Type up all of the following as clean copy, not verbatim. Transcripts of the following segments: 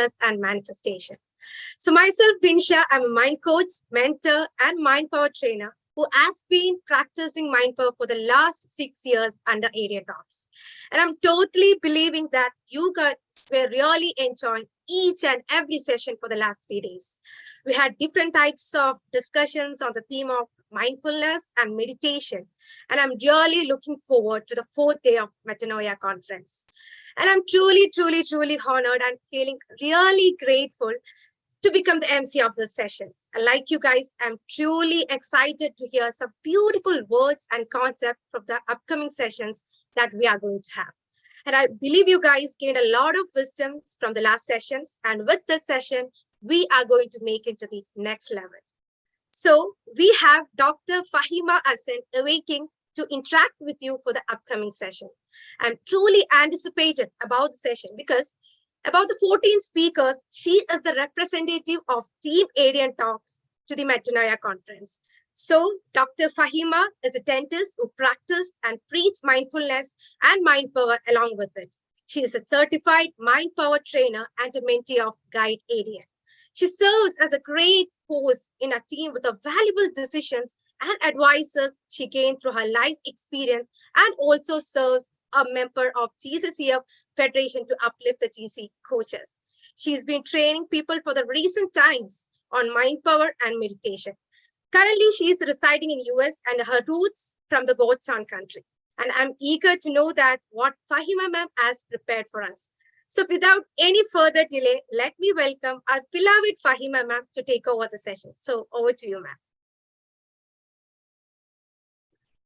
mindfulness and manifestation. So myself, Binsha, I'm a mind coach, mentor, and mind power trainer who has been practicing mind power for the last 6 years under Area Talks. And I'm totally believing that you guys were really enjoying each and every session for the last 3 days. We had different types of discussions on the theme of mindfulness and meditation. And I'm really looking forward to the fourth day of Metanoia conference. And I'm truly, truly, truly honored and feeling really grateful to become the MC of this session. And like you guys, I'm truly excited to hear some beautiful words and concepts from the upcoming sessions that we are going to have. And I believe you guys gained a lot of wisdoms from the last sessions. And with this session, we are going to make it to the next level. So we have Dr. Faheema Hassan awaiting to interact with you for the upcoming session. I'm truly anticipated about the session because about the 14 speakers, she is the representative of Team Arian Talks to the Metanoia conference. So Dr. Faheema is a dentist who practices and preach mindfulness and mind power along with it. She is a certified mind power trainer and a mentee of Guide Arian. She serves as a great force in a team with the valuable decisions and advices she gained through her life experience, and also serves a member of GCCF Federation to uplift the GC coaches. She's been training people for the recent times on mind power and meditation. Currently, she is residing in US and her roots from the God's own country. And I'm eager to know that what Faheema ma'am has prepared for us. So without any further delay, let me welcome our beloved Faheema ma'am to take over the session. So over to you, ma'am.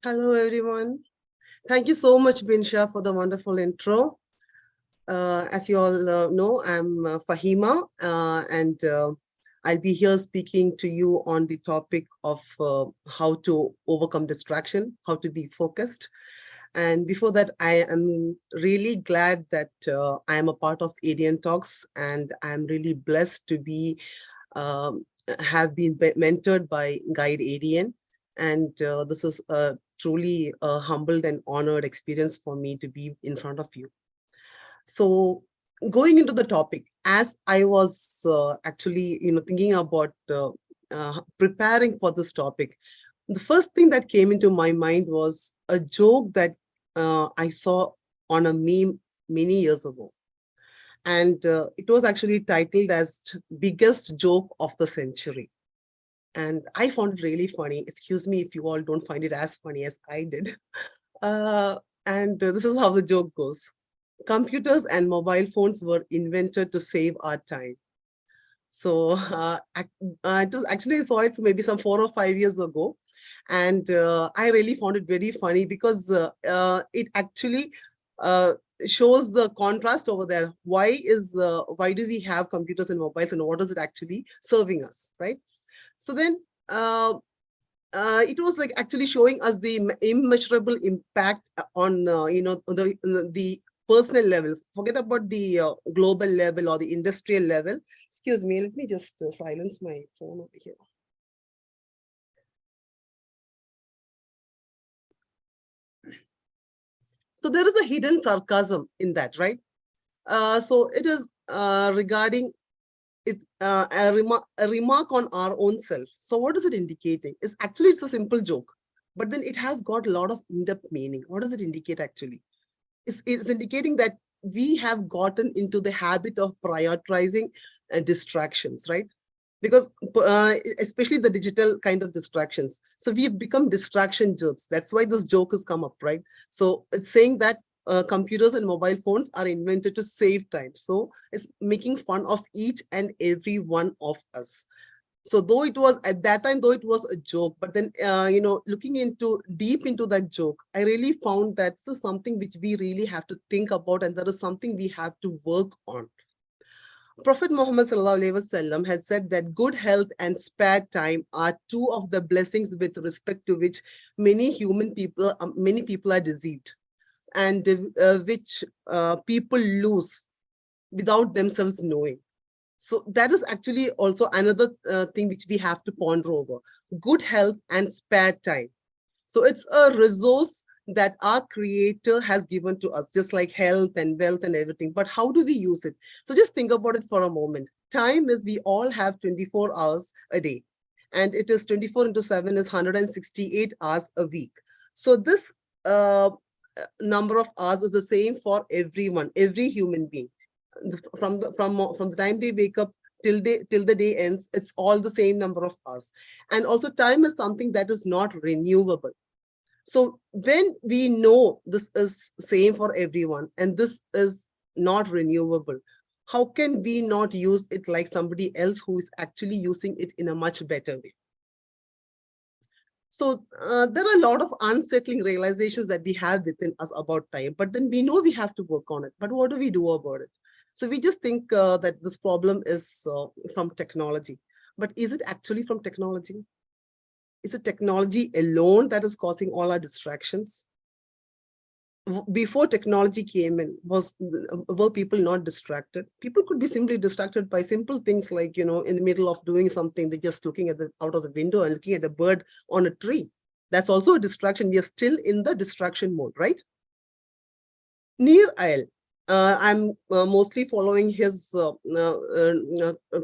Hello, everyone. Thank you so much, Binsha, for the wonderful intro. As you all know, I'm Faheema, and I'll be here speaking to you on the topic of how to overcome distraction, how to be focused. And before that, I am really glad that I am a part of Arian Talks, and I'm really blessed to be have been mentored by Guide Arian. And this is truly a humbled and honored experience for me to be in front of you. So going into the topic, as I was actually, thinking about preparing for this topic, the first thing that came into my mind was a joke that I saw on a meme many years ago. And it was actually titled as Biggest Joke of the Century. And I found it really funny. Excuse me if you all don't find it as funny as I did. And this is how the joke goes. Computers and mobile phones were invented to save our time. So it was actually, I saw it maybe some 4 or 5 years ago. And I really found it very funny because it actually shows the contrast over there. Why do we have computers and mobiles, and what is it actually serving us, right? So then it was like actually showing us the immeasurable impact on, the personal level. Forget about the global level or the industrial level. Excuse me, let me just silence my phone over here. So there is a hidden sarcasm in that, right? So it is regarding it, a remark on our own self. So what is it indicating? It's a simple joke, but then it has got a lot of in-depth meaning. What does it indicate actually? It's indicating that we have gotten into the habit of prioritizing distractions, right? Because especially the digital kind of distractions. So we've become distraction jerks. That's why this joke has come up, right? So it's saying that computers and mobile phones are invented to save time. So it's making fun of each and every one of us. So though it was at that time, though it was a joke, but then, looking deep into that joke, I really found that this is something which we really have to think about, and that is something we have to work on. Prophet Muhammad ﷺ had said that good health and spare time are two of the blessings with respect to which many people are deceived, and which people lose without themselves knowing. So that is actually also another thing which we have to ponder over. Good health and spare time. So it's a resource that our creator has given to us, just like health and wealth and everything. But how do we use it? So just think about it for a moment. Time is, we all have 24 hours a day, and it is 24 into 7 is 168 hours a week. So this number of hours is the same for everyone, every human being. From the time they wake up till the day ends, it's all the same number of hours. And also time is something that is not renewable. So when we know this is same for everyone and this is not renewable, how can we not use it like somebody else who is actually using it in a much better way? So there are a lot of unsettling realizations that we have within us about time, but then we know we have to work on it. But what do we do about it? So we just think that this problem is from technology. But is it actually from technology? Is it technology alone that is causing all our distractions? Before technology came in, were people not distracted? People could be simply distracted by simple things like, in the middle of doing something, they're just looking at out of the window and looking at a bird on a tree. That's also a distraction. We are still in the distraction mode, right? Near Isle, I'm mostly following his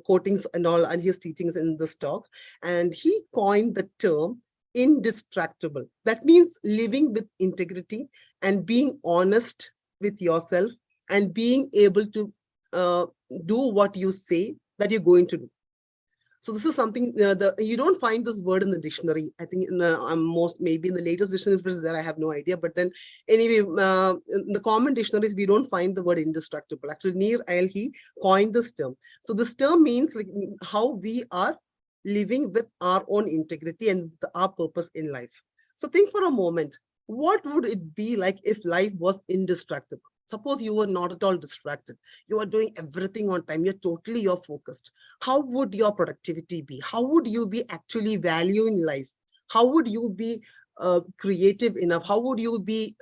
quotings and all, and his teachings in this talk. And he coined the term indistractable. That means living with integrity and being honest with yourself and being able to do what you say that you're going to do. So this is something you don't find this word in the dictionary. I think maybe in the latest dictionary if it's there, I have no idea. But then anyway, in the common dictionaries, we don't find the word indestructible. Actually, Nir Ayal, he coined this term. So this term means like how we are living with our own integrity and our purpose in life. So think for a moment, what would it be like if life was indestructible? Suppose you were not at all distracted. You are doing everything on time. You're focused. How would your productivity be? How would you be actually valuing life? How would you be creative enough? How would you be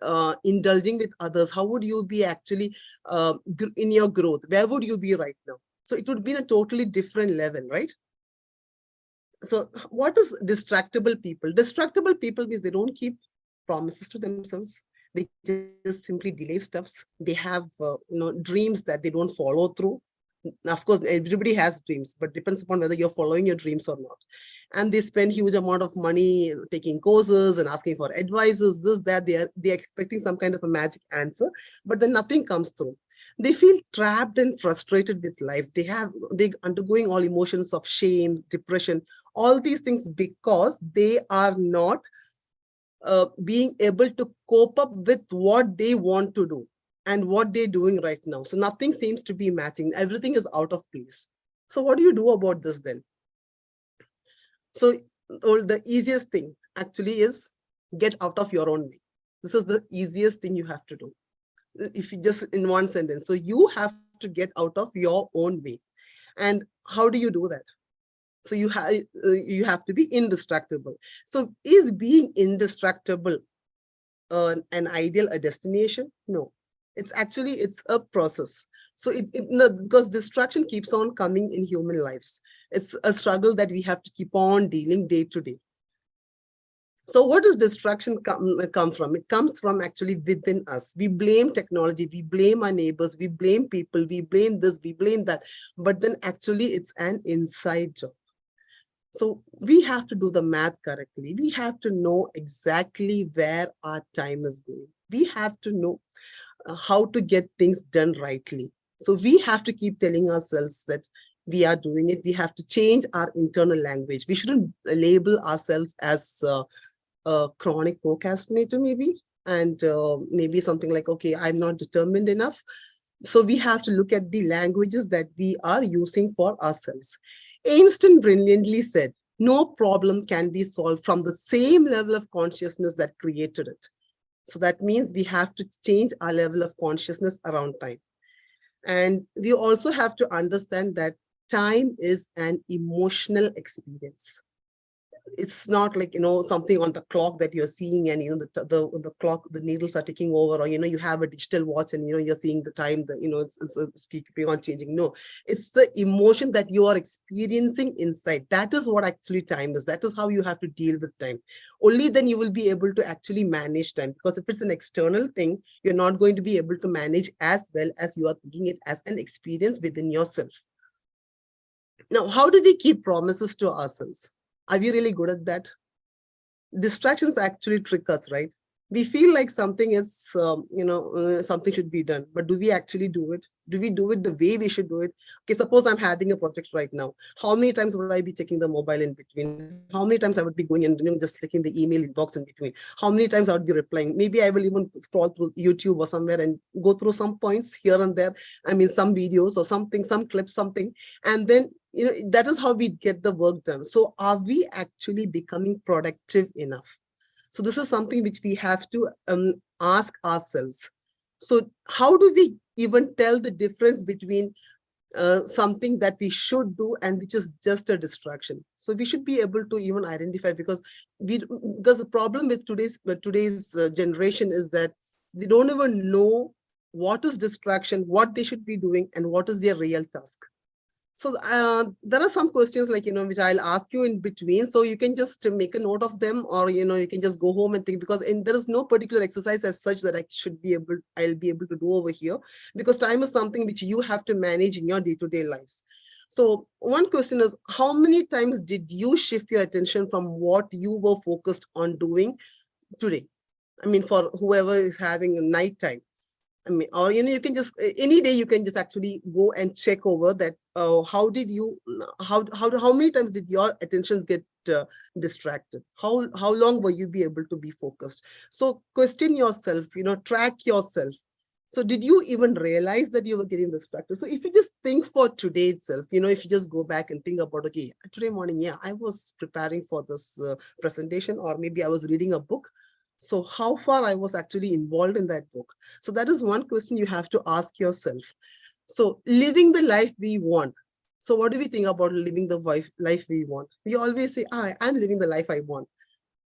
indulging with others? How would you be actually in your growth? Where would you be right now? So it would be in a totally different level, right? So what is distractible people? Distractible people means they don't keep promises to themselves. They just simply delay stuffs. They have dreams that they don't follow through. Of course, everybody has dreams, but depends upon whether you're following your dreams or not. And they spend huge amount of money taking courses and asking for advisors, this, that. They're expecting some kind of a magic answer, but then nothing comes through. They feel trapped and frustrated with life. They're undergoing all emotions of shame, depression, all these things because they are not being able to cope up with what they want to do and what they're doing right now. So nothing seems to be matching. Everything is out of place. So what do you do about this then? So the easiest thing actually is get out of your own way. This is the easiest thing you have to do. If you just in one sentence. So you have to get out of your own way. And how do you do that? So you have to be indestructible. So is being indestructible an ideal, a destination? No, it's a process. So because distraction keeps on coming in human lives. It's a struggle that we have to keep on dealing day to day. So what does distraction come from? It comes from actually within us. We blame technology, we blame our neighbors, we blame people, we blame this, we blame that. But then actually it's an inside job. So we have to do the math correctly. We have to know exactly where our time is going. We have to know how to get things done rightly. So we have to keep telling ourselves that we are doing it. We have to change our internal language. We shouldn't label ourselves as a chronic procrastinator maybe, and maybe something like, okay, I'm not determined enough. So we have to look at the languages that we are using for ourselves. Einstein brilliantly said, no problem can be solved from the same level of consciousness that created it. So that means we have to change our level of consciousness around time. And we also have to understand that time is an emotional experience. it's not like, something on the clock that you're seeing, and the clock, the needles are ticking over, or you have a digital watch, and you're seeing the time, that it's keeping on changing. No, it's the emotion that you are experiencing inside. That is what actually time is. That is how you have to deal with time. Only then you will be able to actually manage time, because if it's an external thing, you're not going to be able to manage as well as you are thinking it as an experience within yourself. Now, how do we keep promises to ourselves? Are we really good at that? Distractions actually trick us, right? We feel like something is, something should be done, but do we actually do it? Do we do it the way we should do it? Okay, suppose I'm having a project right now. How many times would I be checking the mobile in between? How many times I would be going and just clicking the email inbox in between? How many times I would be replying? Maybe I will even scroll through YouTube or somewhere and go through some points here and there. I mean, some videos or something, some clips, something, and then that is how we get the work done. So are we actually becoming productive enough? So this is something which we have to ask ourselves. So how do we even tell the difference between something that we should do and which is just a distraction? So we should be able to even identify, because the problem with today's generation is that they don't even know what is distraction, what they should be doing, and what is their real task. So there are some questions like, which I'll ask you in between. So you can just make a note of them, or, you can just go home and think, because there is no particular exercise as such that I'll be able to do over here, because time is something which you have to manage in your day-to-day lives. So one question is, how many times did you shift your attention from what you were focused on doing today? I mean, for whoever is having a night time, I mean, or you can just any day you can just actually go and check over that. How did you? How many times did your attentions get distracted? How long were you be able to be focused? So question yourself. Track yourself. So did you even realize that you were getting distracted? So if you just think for today itself, if you just go back and think about, okay, today morning, yeah, I was preparing for this presentation, or maybe I was reading a book. So how far I was actually involved in that book? So that is one question you have to ask yourself. So living the life we want. So what do we think about living the life we want? We always say, I'm living the life I want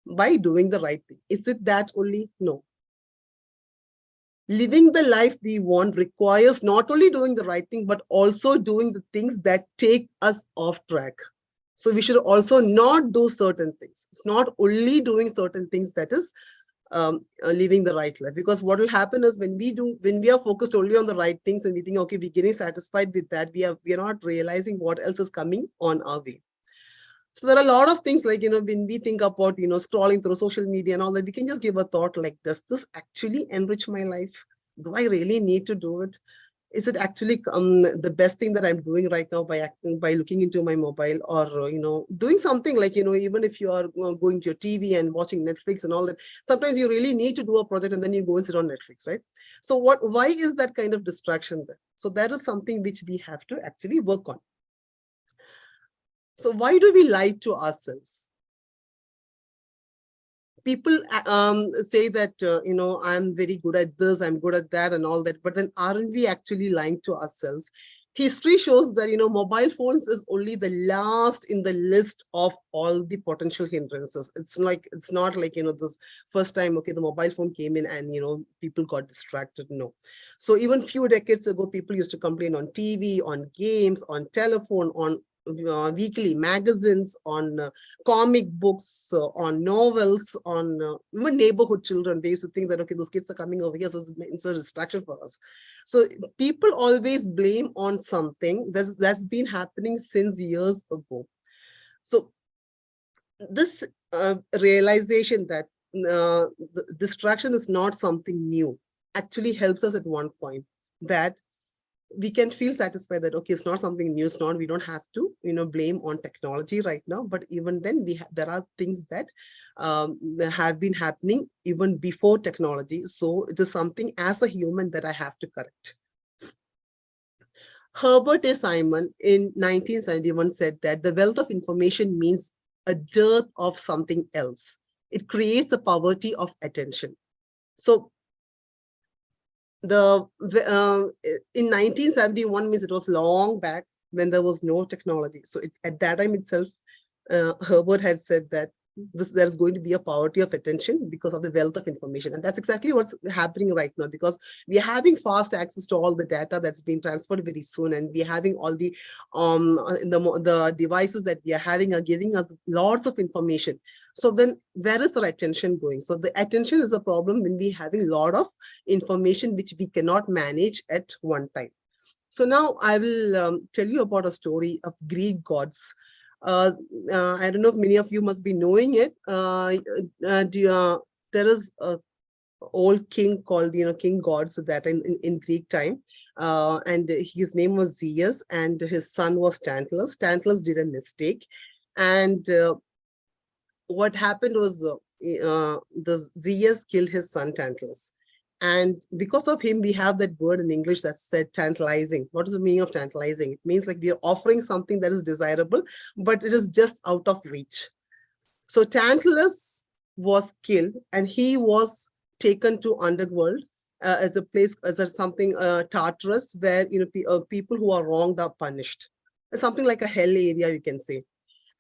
by doing the right thing. Is it that only? No. Living the life we want requires not only doing the right thing, but also doing the things that take us off track. So we should also not do certain things. It's not only doing certain things that is living the right life. Because what will happen is, when we are focused only on the right things and we think, okay, we're getting satisfied with that, we are not realizing what else is coming on our way. So there are a lot of things like, when we think about, scrolling through social media and all that, we can just give a thought like, does this actually enrich my life? Do I really need to do it? Is it actually the best thing that I'm doing right now by looking into my mobile, or doing something like, even if you are going to your TV and watching Netflix and all that, sometimes you really need to do a project and then you go and sit on Netflix, right? So why is that kind of distraction there? So that is something which we have to actually work on. So why do we lie to ourselves? People say that, I'm very good at this, I'm good at that and all that, but then aren't we actually lying to ourselves? History shows that, mobile phones is only the last in the list of all the potential hindrances. It's not like, this first time, okay, the mobile phone came in and, people got distracted. No. So even few decades ago, people used to complain on TV, on games, on telephone, on weekly magazines, on comic books, on novels, on even neighborhood children. They used to think that, okay, those kids are coming over here, so it's a distraction for us. So people always blame on something that's been happening since years ago. So this realization that the distraction is not something new actually helps us at one point, that we can feel satisfied that, okay, it's not something new, we don't have to blame on technology right now. But even then, there are things that have been happening even before technology. So it is something as a human that I have to correct. Herbert A. Simon in 1971 said that the wealth of information means a dearth of something else. It creates a poverty of attention. So in 1971 means it was long back when there was no technology. So at that time itself, Herbert had said that there's going to be a poverty of attention because of the wealth of information. And that's exactly what's happening right now, because we are having fast access to all the data that's being transferred very soon. And we are having all the devices that we are having are giving us lots of information. So then where is our attention going? So the attention is a problem when we having a lot of information which we cannot manage at one time. So now I will tell you about a story of Greek gods. uh, I don't know if many of you must be knowing it. There is a old king called, king gods that in Greek time, and his name was Zeus, and his son was Tantalus. Tantalus did a mistake, and what happened was the Zeus killed his son Tantalus. And because of him, we have that word in English that said tantalizing. What is the meaning of tantalizing? It means like we are offering something that is desirable, but it is just out of reach. So Tantalus was killed, and he was taken to underworld as a place, as a something Tartarus, where people who are wronged are punished. Something like a hell area, you can say.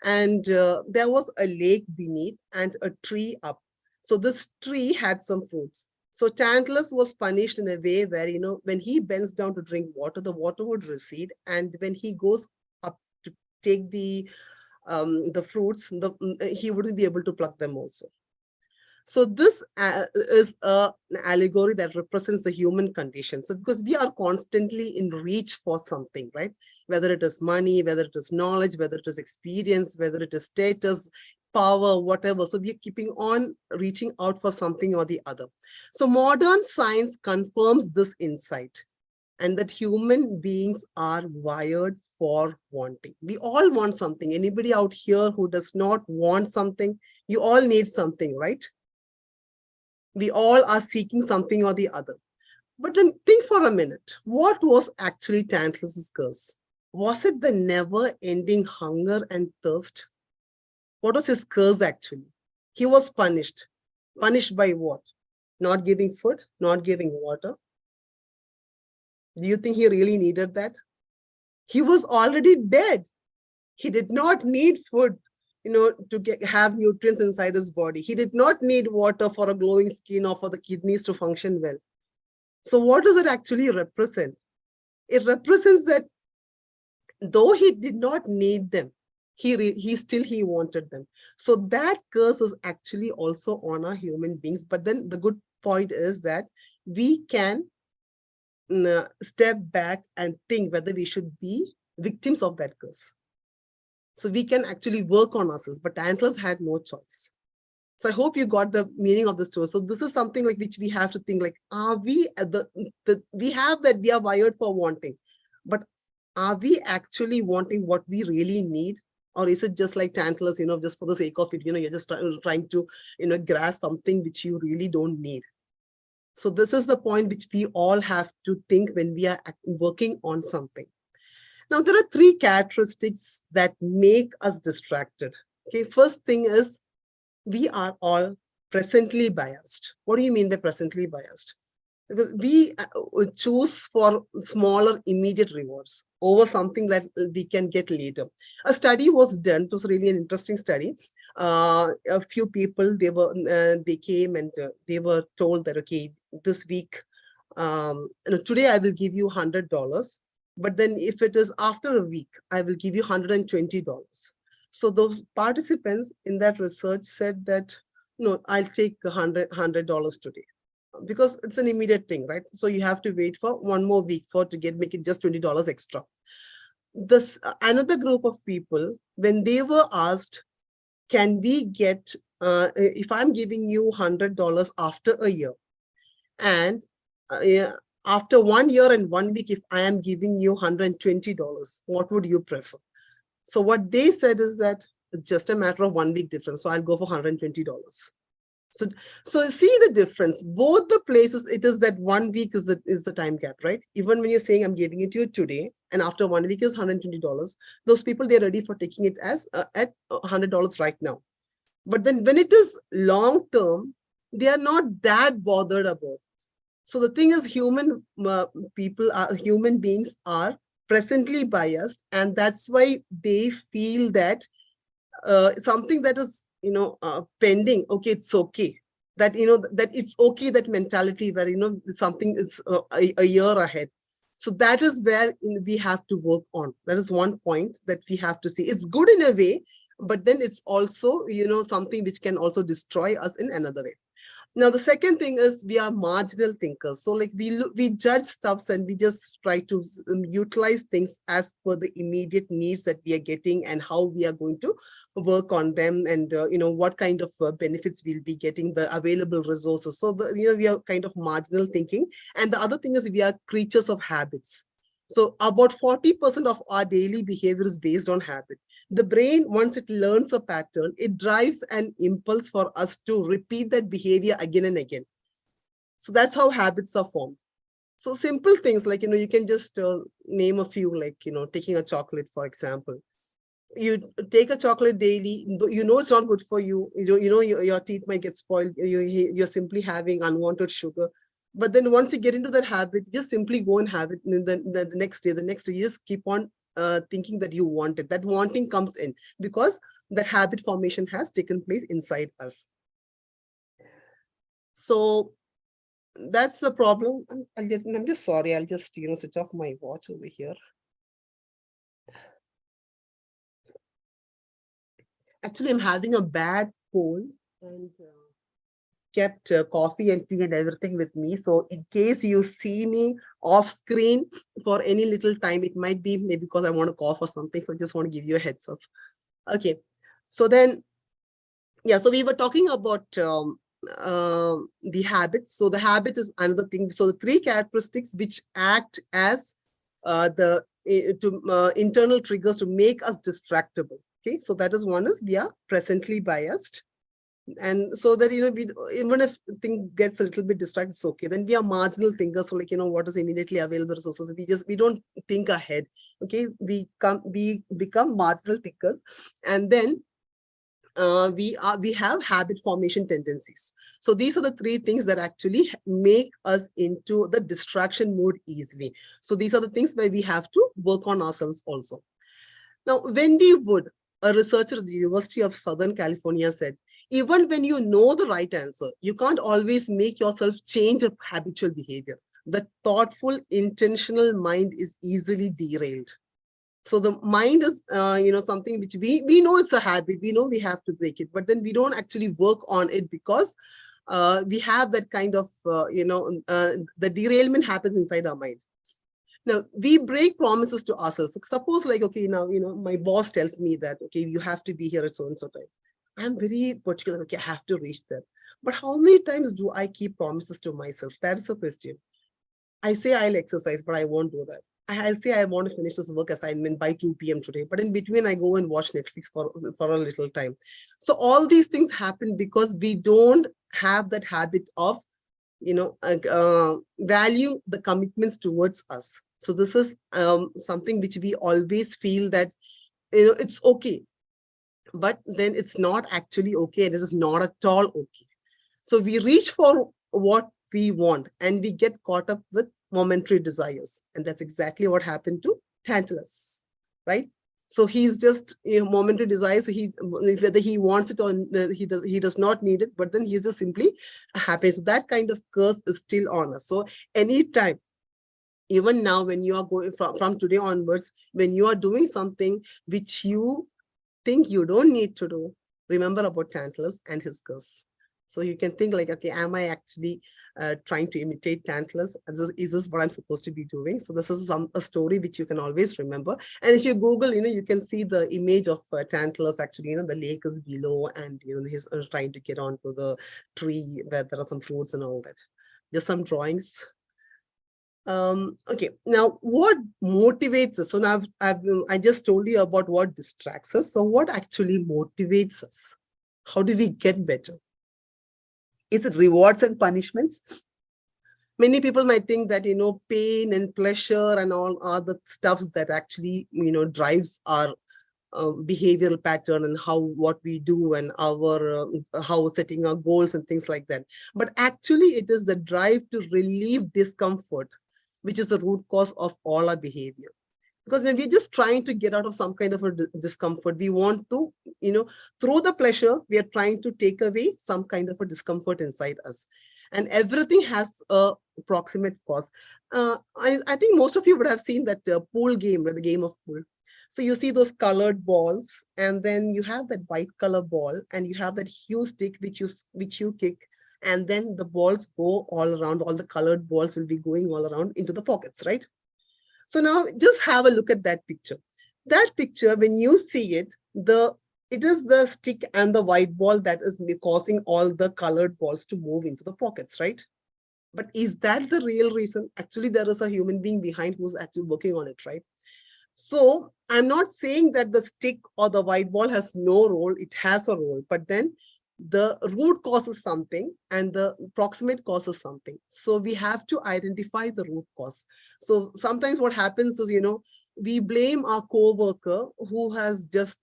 And there was a lake beneath and a tree up. So this tree had some fruits. So Tantalus was punished in a way where, when he bends down to drink water, the water would recede. And when he goes up to take the fruits, he wouldn't be able to pluck them also. So this is an allegory that represents the human condition. So because we are constantly in reach for something, right? Whether it is money, whether it is knowledge, whether it is experience, whether it is status, power, whatever. So we are keeping on reaching out for something or the other. So modern science confirms this insight, and that human beings are wired for wanting. We all want something. Anybody out here who does not want something? You all need something, right? We all are seeking something or the other. But then think for a minute, what was actually Tantalus's curse? Was it the never-ending hunger and thirst? What was his curse actually? He was punished. Punished by what? Not giving food, not giving water. Do you think he really needed that? He was already dead. He did not need food, to have nutrients inside his body. He did not need water for a glowing skin or for the kidneys to function well. So what does it actually represent? It represents that though he did not need them, he still wanted them. So that curse is actually also on our human beings. But then the good point is that we can step back and think whether we should be victims of that curse. So we can actually work on ourselves, but Tantalus had no choice. So I hope you got the meaning of the story. So this is something like which we have to think like, are we we have that we are wired for wanting, but are we actually wanting what we really need? Or is it just like Tantalus, just for the sake of it, you're just trying to, grasp something which you really don't need. So this is the point which we all have to think when we are working on something. Now, there are three characteristics that make us distracted. Okay, first thing is we are all presently biased. What do you mean by presently biased? Because we choose for smaller immediate rewards over something that we can get later. A study was done. It was really an interesting study. A few people, they came and they were told that, okay, this week, today I will give you $100. But then if it is after a week, I will give you $120. So those participants in that research said that, no, I'll take $100 today, because it's an immediate thing, right? So you have to wait for one more week make it just $20 extra. This another group of people, when they were asked, can we get, if I'm giving you $100 after a year, and after 1 year and 1 week, if I am giving you $120, what would you prefer? So what they said is that it's just a matter of 1 week difference. So I'll go for $120. So see the difference. Both the places, it is that 1 week is the time gap, right? Even when you're saying I'm giving it to you today, and after 1 week is $120, those people, they're ready for taking it as at $100 right now. But then when it is long term, they are not that bothered about. So the thing is, human beings are presently biased, and that's why they feel that something that is, pending. Okay, it's okay. That, that it's okay, that mentality where, something is a year ahead. So that is where we have to work on. That is one point that we have to see. It's good in a way, but then it's also, something which can also destroy us in another way. Now, the second thing is we are marginal thinkers. So like we judge stuffs and we just try to utilize things as per the immediate needs that we are getting and how we are going to work on them, and what kind of benefits we'll be getting, the available resources. So we are kind of marginal thinking. And the other thing is we are creatures of habits. So about 40% of our daily behavior is based on habit. The brain, once it learns a pattern, it drives an impulse for us to repeat that behavior again and again. So that's how habits are formed. So simple things like, you can just name a few, like, taking a chocolate, for example. You take a chocolate daily, it's not good for you. Your teeth might get spoiled. You're simply having unwanted sugar. But then once you get into that habit, just simply go and have it. And then the next day, you just keep on thinking that you want it. That wanting comes in because that habit formation has taken place inside us. So that's the problem. I'm just sorry. I'll just, switch off my watch over here. Actually, I'm having a bad cold and kept coffee and tea and everything with me. So in case you see me off screen for any little time, it might be maybe because I want to cough or something. So I just want to give you a heads up. Okay. So then, yeah, so we were talking about the habits. So the habit is another thing. So the three characteristics which act as internal triggers to make us distractible. Okay, so that is one is we are presently biased. And so that, even if thing gets a little bit distracted, it's okay. Then we are marginal thinkers. So like, what is immediately available resources? We don't think ahead. Okay, we become marginal thinkers. And then we have habit formation tendencies. So these are the three things that actually make us into the distraction mode easily. So these are the things where we have to work on ourselves also. Now, Wendy Wood, a researcher at the University of Southern California, said, even when you know the right answer, you can't always make yourself change a habitual behavior. The thoughtful, intentional mind is easily derailed. So the mind is, something which we know it's a habit. We know we have to break it, but then we don't actually work on it because we have that kind of, the derailment happens inside our mind. Now, we break promises to ourselves. Suppose like, okay, now, my boss tells me that, okay, you have to be here at so-and-so time. I'm very particular, okay, I have to reach there. But how many times do I keep promises to myself? That's a question. I say I'll exercise, but I won't do that. I'll say I want to finish this work assignment by 2 p.m. today, but in between I go and watch Netflix for a little time. So all these things happen because we don't have that habit of, value the commitments towards us. So this is something which we always feel that, it's okay, but then it's not actually okay. And it is not at all okay. So we reach for what we want and we get caught up with momentary desires. And that's exactly what happened to Tantalus, right? So he's just, momentary desires. So he's, whether he wants it or he does not need it, but then he's just simply happy. So that kind of curse is still on us. So anytime, even now, when you are going from today onwards, when you are doing something which you think you don't need to do, remember about Tantalus and his curse. So you can think like, okay, am I actually trying to imitate Tantalus? Is this what I'm supposed to be doing? So this is a story which you can always remember. And if you Google, you can see the image of Tantalus actually, the lake is below and, he's trying to get onto the tree where there are some fruits and all that. Just some drawings. Okay, now what motivates us? So now I just told you about what distracts us. So what actually motivates us? How do we get better? Is it rewards and punishments? Many people might think that, pain and pleasure and all are the stuffs that actually, drives our behavioral pattern and what we do and our how setting our goals and things like that. But actually it is the drive to relieve discomfort which is the root cause of all our behavior. Because when we're just trying to get out of some kind of a discomfort, we want to, through the pleasure, we are trying to take away some kind of a discomfort inside us. And everything has a proximate cause. I think most of you would have seen that pool game, the game of pool. So you see those colored balls, and then you have that white color ball, and you have that huge stick which you kick, and then the balls go all around. All the colored balls will be going all around into the pockets, right? So now just have a look at that picture. That picture, when you see it, it is the stick and the white ball that is causing all the colored balls to move into the pockets, right? But is that the real reason? Actually, there is a human being behind who's actually working on it, right? So I'm not saying that the stick or the white ball has no role. It has a role, but then the root causes something and the proximate causes something. So we have to identify the root cause. So sometimes what happens is, we blame our co-worker who has just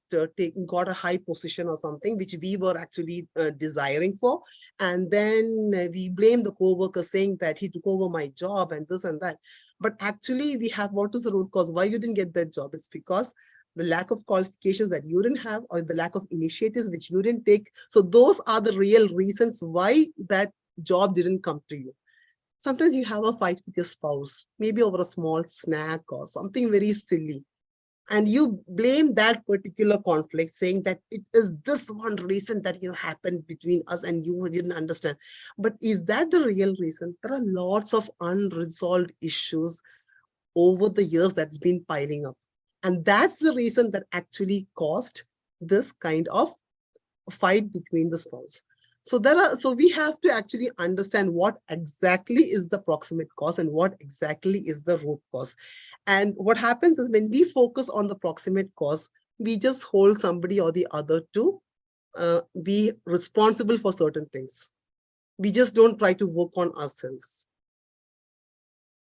got a high position or something, which we were actually desiring for. And then we blame the co-worker saying that he took over my job and this and that. But actually we have, what is the root cause? Why you didn't get that job? It's because the lack of qualifications that you didn't have, or the lack of initiatives which you didn't take. So those are the real reasons why that job didn't come to you. Sometimes you have a fight with your spouse, maybe over a small snack or something very silly. And you blame that particular conflict, saying that it is this one reason that happened between us and you didn't understand. But is that the real reason? There are lots of unresolved issues over the years that's been piling up. And that's the reason that actually caused this kind of fight between the spouse. So we have to actually understand what exactly is the proximate cause and what exactly is the root cause. And what happens is, when we focus on the proximate cause, we just hold somebody or the other to be responsible for certain things. We just don't try to work on ourselves.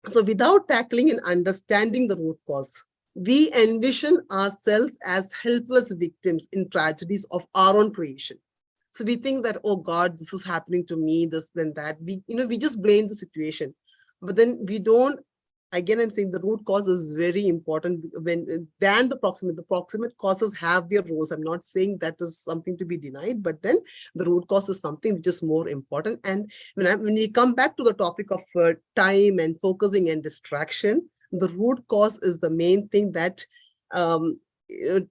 So without tackling and understanding the root cause, we envision ourselves as helpless victims in tragedies of our own creation. So we think that, oh God, this is happening to me, this, then that. We just blame the situation. But then we don't, again, I'm saying the root cause is very important than the proximate. The proximate causes have their roles. I'm not saying that is something to be denied, but then the root cause is something which is more important. And when we come back to the topic of time and focusing and distraction, the root cause is the main thing that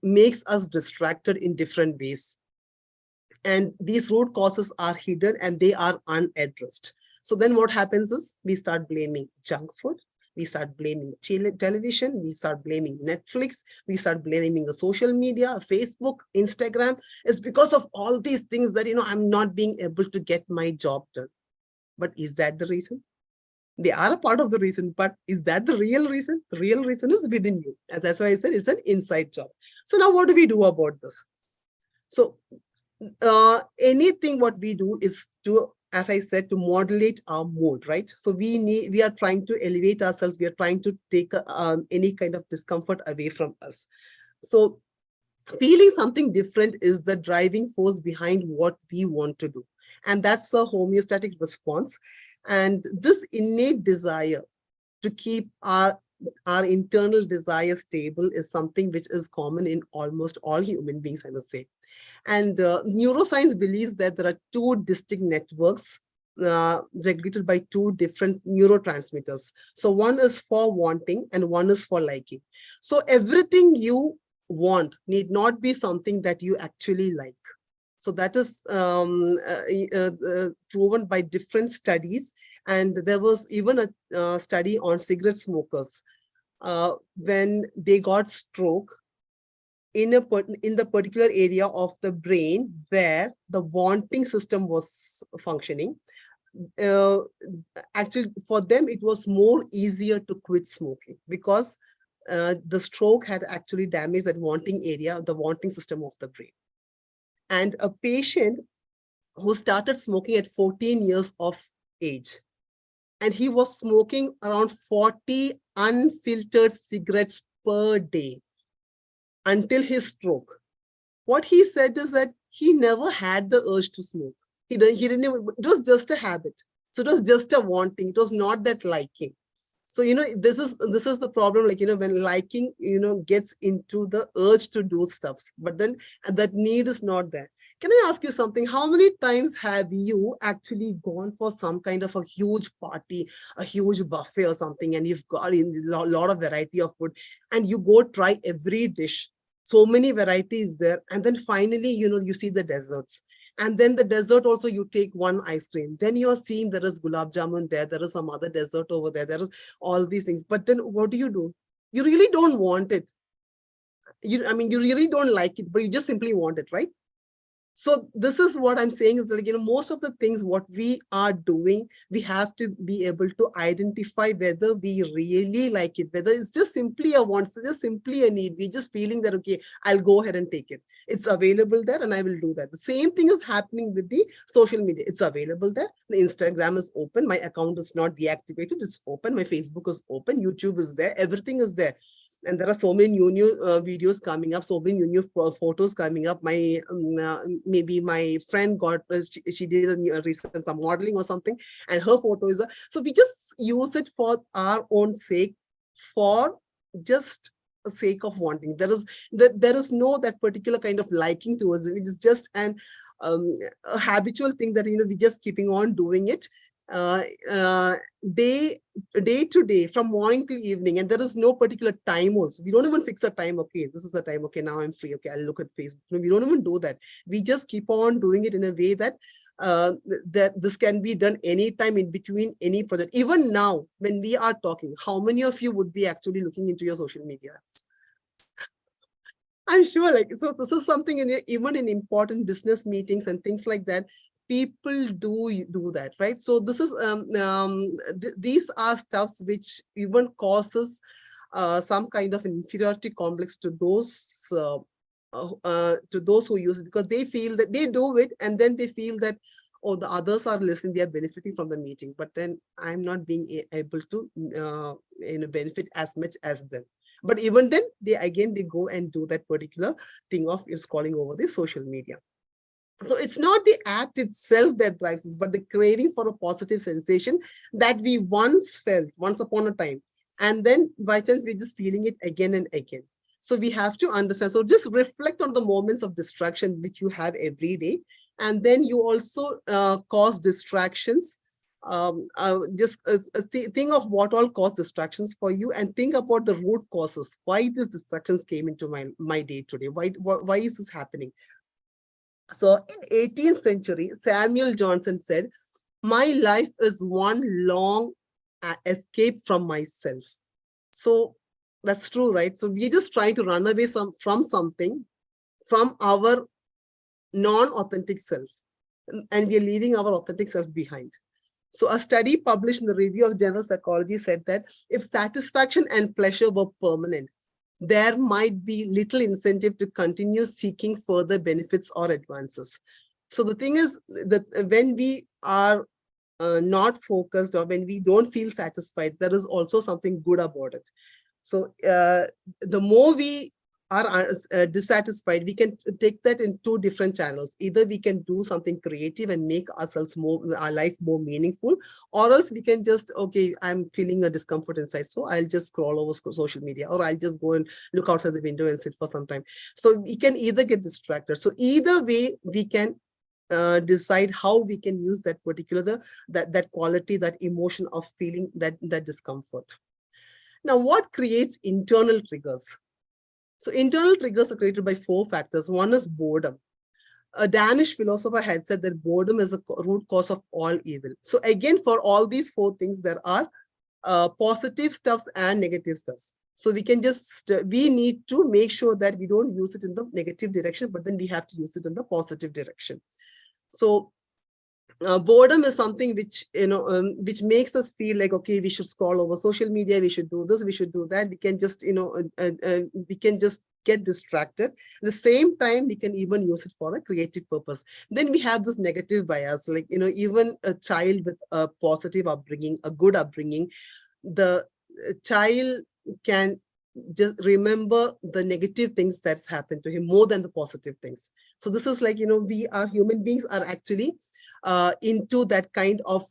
makes us distracted in different ways. And these root causes are hidden and they are unaddressed. So then what happens is, we start blaming junk food, we start blaming television, we start blaming Netflix, we start blaming the social media, Facebook, Instagram. It's because of all these things that, I'm not being able to get my job done. But is that the reason? They are a part of the reason, but is that the real reason? The real reason is within you. And that's why I said it's an inside job. So now what do we do about this? So anything what we do is to, as I said, to modulate our mood, right? So we are trying to elevate ourselves. We are trying to take any kind of discomfort away from us. So feeling something different is the driving force behind what we want to do. And that's a homeostatic response. And this innate desire to keep our internal desire stable is something which is common in almost all human beings, I must say. And neuroscience believes that there are two distinct networks regulated by two different neurotransmitters. So one is for wanting and one is for liking. So everything you want need not be something that you actually like. So that is proven by different studies. And there was even a study on cigarette smokers. When they got stroke, in the particular area of the brain where the wanting system was functioning, actually for them it was more easier to quit smoking, because the stroke had actually damaged that wanting area, the wanting system of the brain. And a patient who started smoking at 14 years of age, and he was smoking around 40 unfiltered cigarettes per day until his stroke. What he said is that he never had the urge to smoke. He didn't even, it was just a habit. So it was just a wanting. It was not that liking. So, this is the problem, like, when liking, gets into the urge to do stuffs, but then that need is not there. Can I ask you something? How many times have you actually gone for some kind of a huge party, a huge buffet or something, and you've got in a lot of variety of food, and you go try every dish, so many varieties there, and then finally, you see the desserts. And then the dessert also, you take one ice cream. Then you're seeing there is gulab jamun there is some other dessert over there is all these things. But then what do? You really don't want it. You really don't like it, but you just simply want it, right? So this is what I'm saying is, like, most of the things what we are doing, we have to be able to identify whether we really like it, whether it's just simply a want, so just simply a need. We're just feeling that, okay, I'll go ahead and take it. It's available there and I will do that. The same thing is happening with the social media. It's available there. The Instagram is open. My account is not deactivated. It's open. My Facebook is open. YouTube is there. Everything is there, and there are so many new videos coming up, so many new photos coming up. Maybe my friend got she did a recent some modeling or something, and her photo is so we just use it for our own sake, for just the sake of wanting. There is no that particular kind of liking towards it. It is just a habitual thing that we just keeping on doing it, uh, uh, day to day, from morning till evening, and there is no particular time also. We don't even fix a time. Okay, this is the time. Okay, now I'm free. Okay, I'll look at Facebook. No, we don't even do that. We just keep on doing it in a way that that this can be done anytime in between any project. Even now, when we are talking, how many of you would be actually looking into your social media apps? I'm sure, like, so this is something even in important business meetings and things like that, people do that, right? So this is these are stuffs which even causes some kind of inferiority complex to those who use it, because they feel that they do it and then they feel that, oh, the others are listening, they are benefiting from the meeting, but then I'm not being able to benefit as much as them. But even then, they go and do that particular thing of scrolling over the social media. So it's not the act itself that drives us, but the craving for a positive sensation that we once felt once upon a time. And then by chance, we're just feeling it again and again. So we have to understand. So just reflect on the moments of distraction which you have every day. And then you also cause distractions. Think of what all cause distractions for you, and think about the root causes. Why these distractions came into my day today? Why is this happening? So in 18th century, Samuel Johnson said, my life is one long escape from myself. So that's true, right? So we're just trying to run away from something, from our non-authentic self, and we're leaving our authentic self behind. So a study published in the Review of General Psychology said that if satisfaction and pleasure were permanent, there might be little incentive to continue seeking further benefits or advances. So the thing is that when we are not focused, or when we don't feel satisfied, there is also something good about it. So the more we are dissatisfied, we can take that in two different channels. Either we can do something creative and make our life more meaningful, or else we can just, okay, I'm feeling a discomfort inside, so I'll just scroll over social media, or I'll just go and look outside the window and sit for some time. So we can either get distracted. So either way, we can decide how we can use that particular that quality, that emotion of feeling that discomfort. Now, what creates internal triggers? So internal triggers are created by four factors. One is boredom. A Danish philosopher had said that boredom is a root cause of all evil. So again, for all these four things, there are positive stuffs and negative stuffs. So we can we need to make sure that we don't use it in the negative direction, but then we have to use it in the positive direction. So boredom is something which which makes us feel like, okay, we should scroll over social media, we should do this, we should do that. We can just we can just get distracted. At the same time, we can even use it for a creative purpose. Then we have this negative bias, like even a child with a positive upbringing, a good upbringing, the child can just remember the negative things that's happened to him more than the positive things. So this is like, we are human beings are actually into that kind of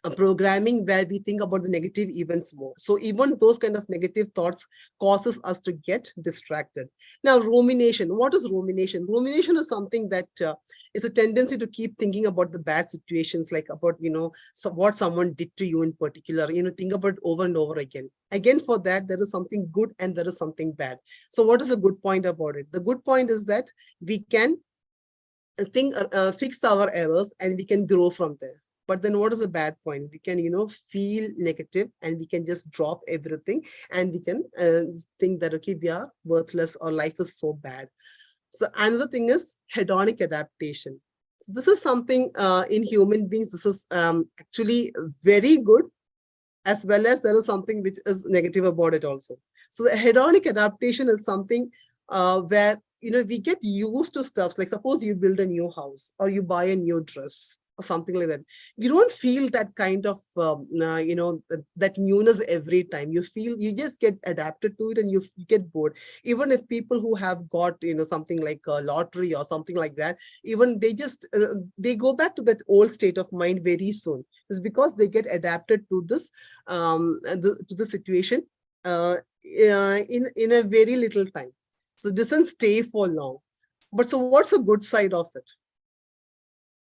a programming where we think about the negative events more. So even those kind of negative thoughts causes us to get distracted. Now, rumination. What is rumination? Rumination is something that is a tendency to keep thinking about the bad situations, like about, so what someone did to you in particular, think about it over and over again. Again, for that, there is something good and there is something bad. So what is a good point about it? The good point is that we can fix our errors and we can grow from there. But then what is a bad point? We can, feel negative and we can just drop everything and we can think that, okay, we are worthless or life is so bad. So another thing is hedonic adaptation. So this is something in human beings, this is actually very good, as well as there is something which is negative about it also. So the hedonic adaptation is something where, we get used to stuff. Like suppose you build a new house or you buy a new dress or something like that. You don't feel that kind of, that newness every time. You just get adapted to it and you get bored. Even if people who have got, something like a lottery or something like that, even they just, they go back to that old state of mind very soon. It's because they get adapted to this, to the situation in a very little time. So it doesn't stay for long. But so what's the good side of it?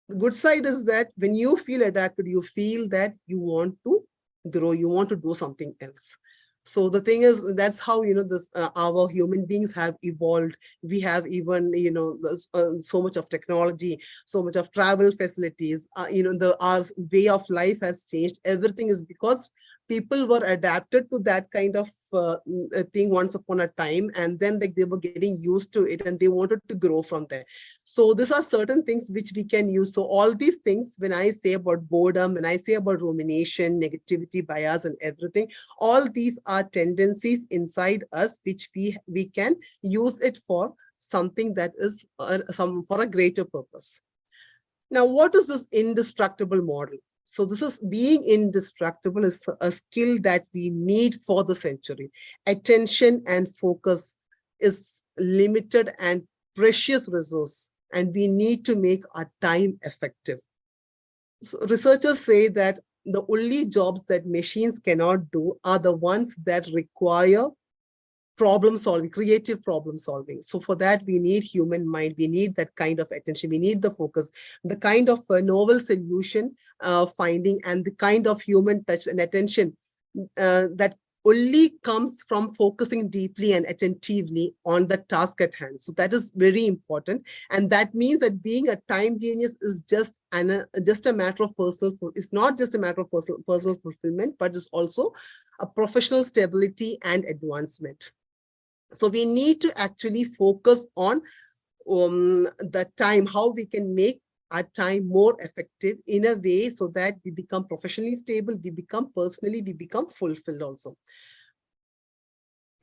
The good side is that when you feel adapted, you feel that you want to grow, you want to do something else. So the thing is, that's how, this our human beings have evolved. We have even, so much of technology, so much of travel facilities, our way of life has changed. Everything is because people were adapted to that kind of thing once upon a time, and then like they were getting used to it and they wanted to grow from there. So these are certain things which we can use. So all these things, when I say about boredom, when I say about rumination, negativity, bias and everything, all these are tendencies inside us which we can use it for something that is for a greater purpose. Now, what is this indestructible model? So this is being indestructible is a skill that we need for the century. Attention and focus is limited and precious resource, and we need to make our time effective. So researchers say that the only jobs that machines cannot do are the ones that require problem solving, creative problem solving. So for that, we need human mind. We need that kind of attention. We need the focus, the kind of novel solution finding, and the kind of human touch and attention that only comes from focusing deeply and attentively on the task at hand. So that is very important. And that means that being a time genius is just a matter of personal, it's not just a matter of personal fulfillment, but it's also a professional stability and advancement. So we need to actually focus on the time, how we can make our time more effective in a way so that we become professionally stable, we become fulfilled also.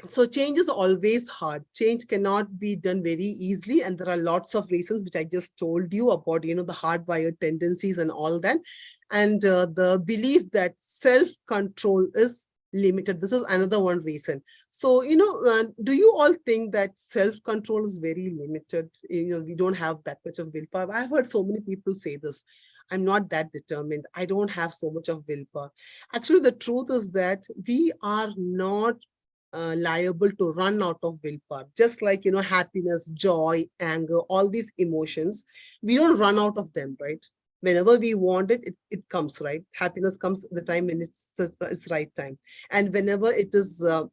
So change is always hard. Change cannot be done very easily. And there are lots of reasons which I just told you about, the hardwired tendencies and all that. And the belief that self-control is limited. This is another one reason. So, do you all think that self-control is very limited? We don't have that much of willpower. I've heard so many people say this. I'm not that determined. I don't have so much of willpower. Actually, the truth is that we are not liable to run out of willpower. Just like, happiness, joy, anger, all these emotions, we don't run out of them, right? Whenever we want it, it comes, right? Happiness comes at the time when it's right time. And whenever it is the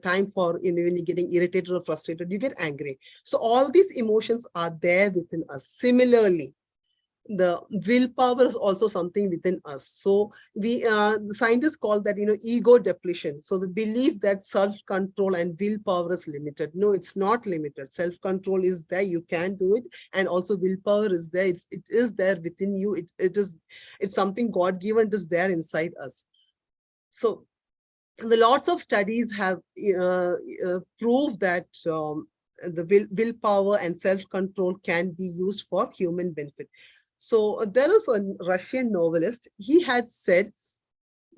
time for, when you're getting irritated or frustrated, you get angry. So all these emotions are there within us. Similarly, the willpower is also something within us. So the scientists call that, ego depletion. So the belief that self-control and willpower is limited. No, it's not limited. Self-control is there, you can do it. And also willpower is there. It is there within you. It's something God-given, it is there inside us. So the lots of studies have proved that the willpower and self-control can be used for human benefit. So there is a Russian novelist. He had said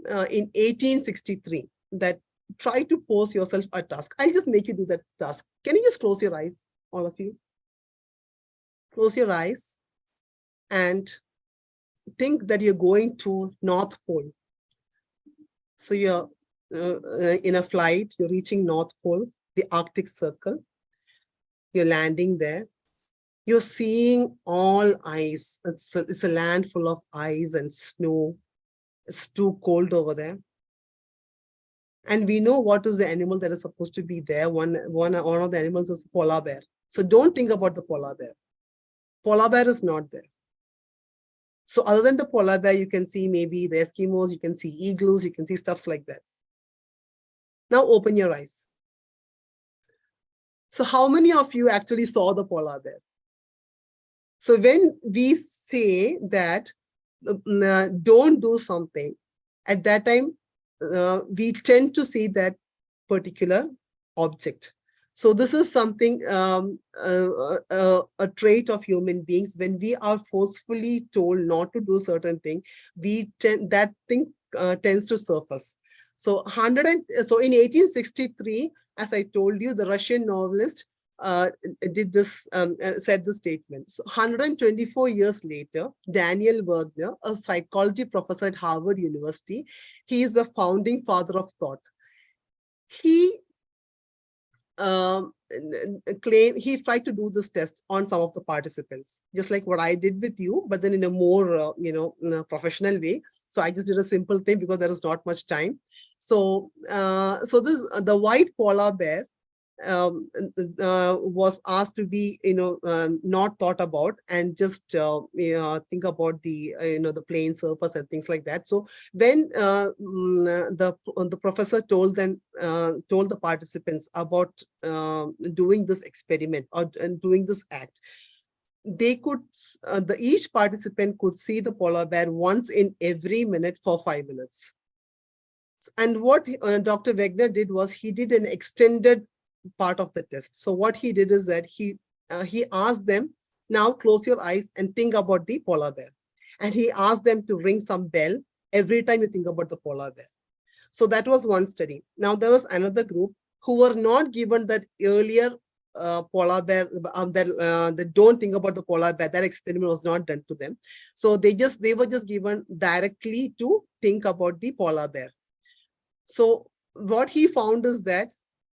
in 1863 that try to pose yourself a task. I'll just make you do that task. Can you just close your eyes, all of you? Close your eyes and think that you're going to North Pole. So you're in a flight, you're reaching North Pole, the Arctic Circle. You're landing there. You're seeing all ice. It's a land full of ice and snow. It's too cold over there. And we know what is the animal that is supposed to be there. One of the animals is polar bear. So don't think about the polar bear. Polar bear is not there. So other than the polar bear, you can see maybe the Eskimos, you can see igloos, you can see stuffs like that. Now open your eyes. So how many of you actually saw the polar bear? So when we say that don't do something, at that time, we tend to see that particular object. So this is something, a trait of human beings. When we are forcefully told not to do certain thing, that thing tends to surface. So in 1863, as I told you, the Russian novelist said this statement. So 124 years later, Daniel Wagner, a psychology professor at Harvard University, he is the founding father of thought. He he tried to do this test on some of the participants, just like what I did with you, but then in a more professional way. So I just did a simple thing because there is not much time. So the white polar bear was asked to be not thought about and just think about the the plane surface and things like that. So when the professor told the participants about doing this experiment or doing this act, they could each participant could see the polar bear once in every minute for 5 minutes. And what Dr. Wegner did was he did an extended part of the test. So what he did is that he asked them, now close your eyes and think about the polar bear. And he asked them to ring some bell every time you think about the polar bear. So that was one study. Now there was another group who were not given that earlier polar bear, that don't think about the polar bear. That experiment was not done to them. So they were just given directly to think about the polar bear. So what he found is that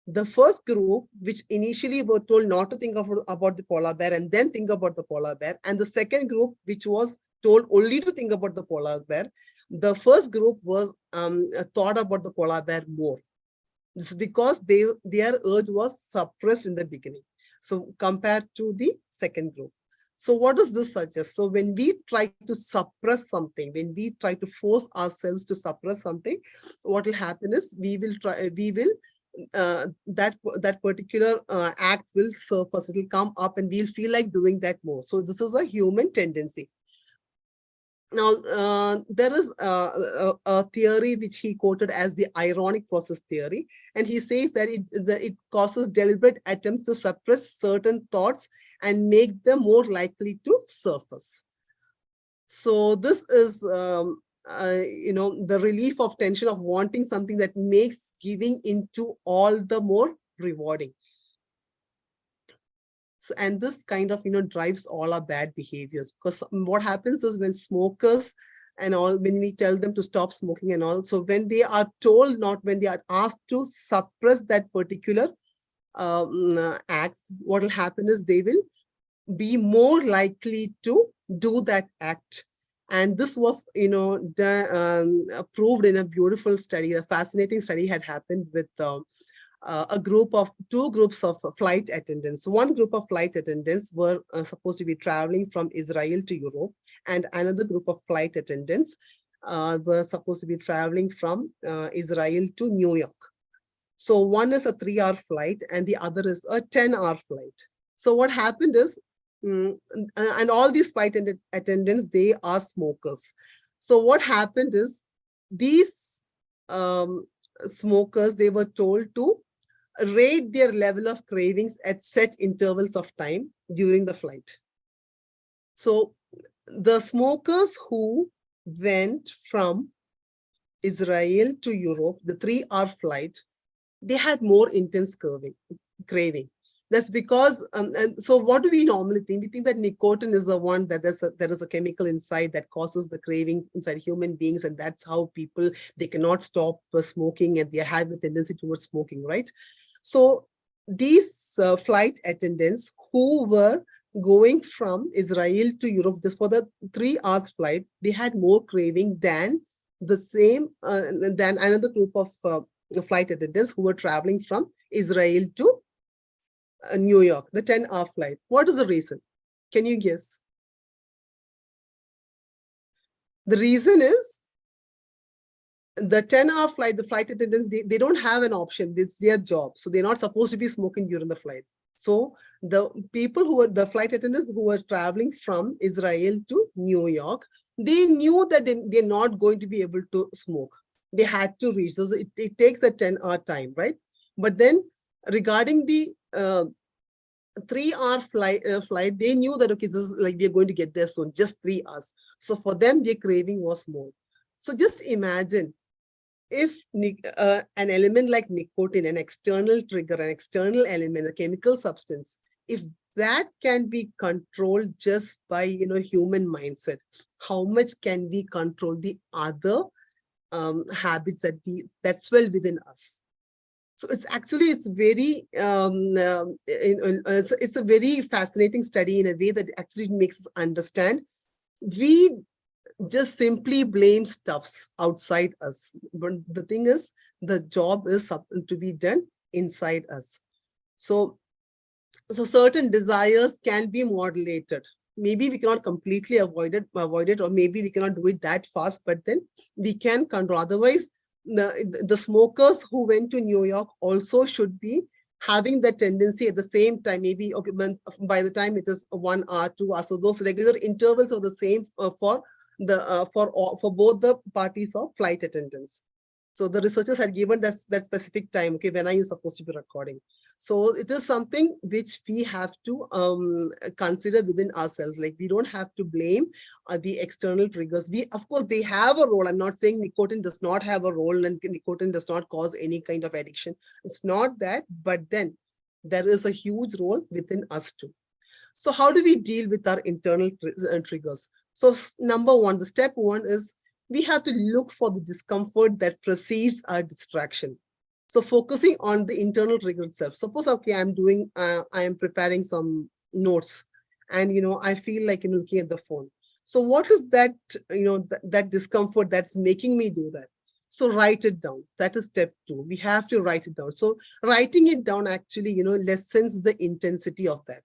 the first group, which initially were told not to think about the polar bear and then think about the polar bear, and the second group, which was told only to think about the polar bear, the first group was thought about the polar bear more. This is because their urge was suppressed in the beginning. So compared to the second group. So what does this suggest? So when we try to suppress something, when we try to force ourselves to suppress something, what will happen is that particular act will surface, it will come up and we'll feel like doing that more. So this is a human tendency. Now, there is a theory which he quoted as the ironic process theory. And he says that it causes deliberate attempts to suppress certain thoughts and make them more likely to surface. So this is, the relief of tension of wanting something that makes giving into all the more rewarding. So, and this kind of, drives all our bad behaviors, because what happens is when smokers and all, when we tell them to stop smoking and all, so when they are told when they are asked to suppress that particular act, what will happen is they will be more likely to do that act. And this was, proved in a beautiful study. A fascinating study had happened with two groups of flight attendants. One group of flight attendants were supposed to be traveling from Israel to Europe, and another group of flight attendants were supposed to be traveling from Israel to New York. So one is a 3-hour flight and the other is a 10-hour flight. So what happened is, and all these flight attendants, they are smokers. So what happened is these smokers, they were told to rate their level of cravings at set intervals of time during the flight. So the smokers who went from Israel to Europe, the 3-hour flight, they had more intense craving. That's because, and so what do we normally think? We think that nicotine is the one that there is a chemical inside that causes the craving inside human beings. And that's how people, they cannot stop smoking and they have a tendency towards smoking, right? So these flight attendants who were going from Israel to Europe, this for the 3 hours flight, they had more craving than the same, than another group of flight attendants who were traveling from Israel to New York, the 10-hour flight. What is the reason? Can you guess? The reason is the 10-hour flight, the flight attendants, they don't have an option. It's their job. So they're not supposed to be smoking during the flight. So the people who were the flight attendants who were traveling from Israel to New York, they knew that they're not going to be able to smoke. They had to reach. So it takes a 10-hour time, right? But then regarding the 3-hour flight, they knew that, okay, this is like we're going to get there soon, just 3 hours. So for them, their craving was more. So just imagine if an element like nicotine, an external trigger, an external element, a chemical substance, if that can be controlled just by human mindset, how much can we control the other habits that's well within us? So it's very it's a very fascinating study in a way that actually makes us understand we just simply blame stuffs outside us. But the thing is, the job is to be done inside us. So certain desires can be modulated. Maybe we cannot completely avoid it, or maybe we cannot do it that fast, but then we can control. Otherwise, the smokers who went to New York also should be having that tendency at the same time. Maybe okay, by the time it is 1 hour, 2 hours, so those regular intervals are the same for both the parties of flight attendants. So the researchers had given that specific time. Okay, when are you supposed to be recording? So it is something which we have to consider within ourselves. Like, we don't have to blame the external triggers. Of course, they have a role. I'm not saying nicotine does not have a role and nicotine does not cause any kind of addiction. It's not that, but then there is a huge role within us too. So how do we deal with our internal triggers? So number one, the step one is we have to look for the discomfort that precedes our distraction. So focusing on the internal trigger itself. Suppose, okay, I am preparing some notes and, I feel like, looking at the phone. So what is that, that discomfort that's making me do that? So write it down. That is step two. We have to write it down. So writing it down actually, lessens the intensity of that.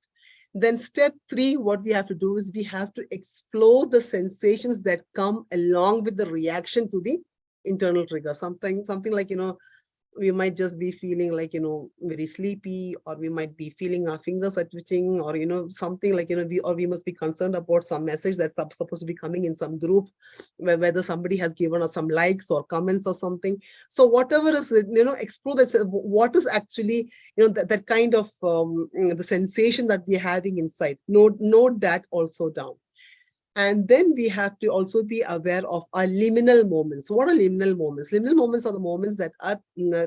Then step three, what we have to do is we have to explore the sensations that come along with the reaction to the internal trigger. Something like, we might just be feeling like, very sleepy, or we might be feeling our fingers are twitching, or, something like, we must be concerned about some message that's supposed to be coming in some group, whether somebody has given us some likes or comments or something. So whatever is, explore that, what is actually, that kind of the sensation that we're having inside. Note that also down. And then we have to also be aware of our liminal moments. What are liminal moments? Liminal moments are the moments that are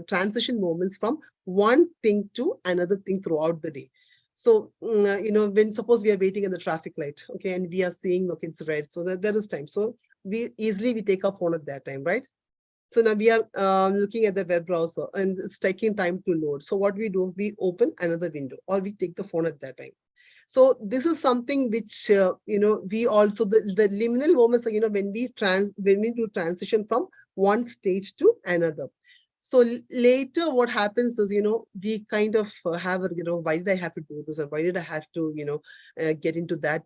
transition moments from one thing to another thing throughout the day. So, when suppose we are waiting at the traffic light, okay, and we are seeing, okay, it's red, so that there is time. So we take our phone at that time, right? So now we are looking at the web browser and it's taking time to load. So what we do, we open another window or we take the phone at that time. So this is something which, we also, the liminal moments are, when we do transition from one stage to another. So later what happens is, we kind of have a, why did I have to do this? Or why did I have to, get into that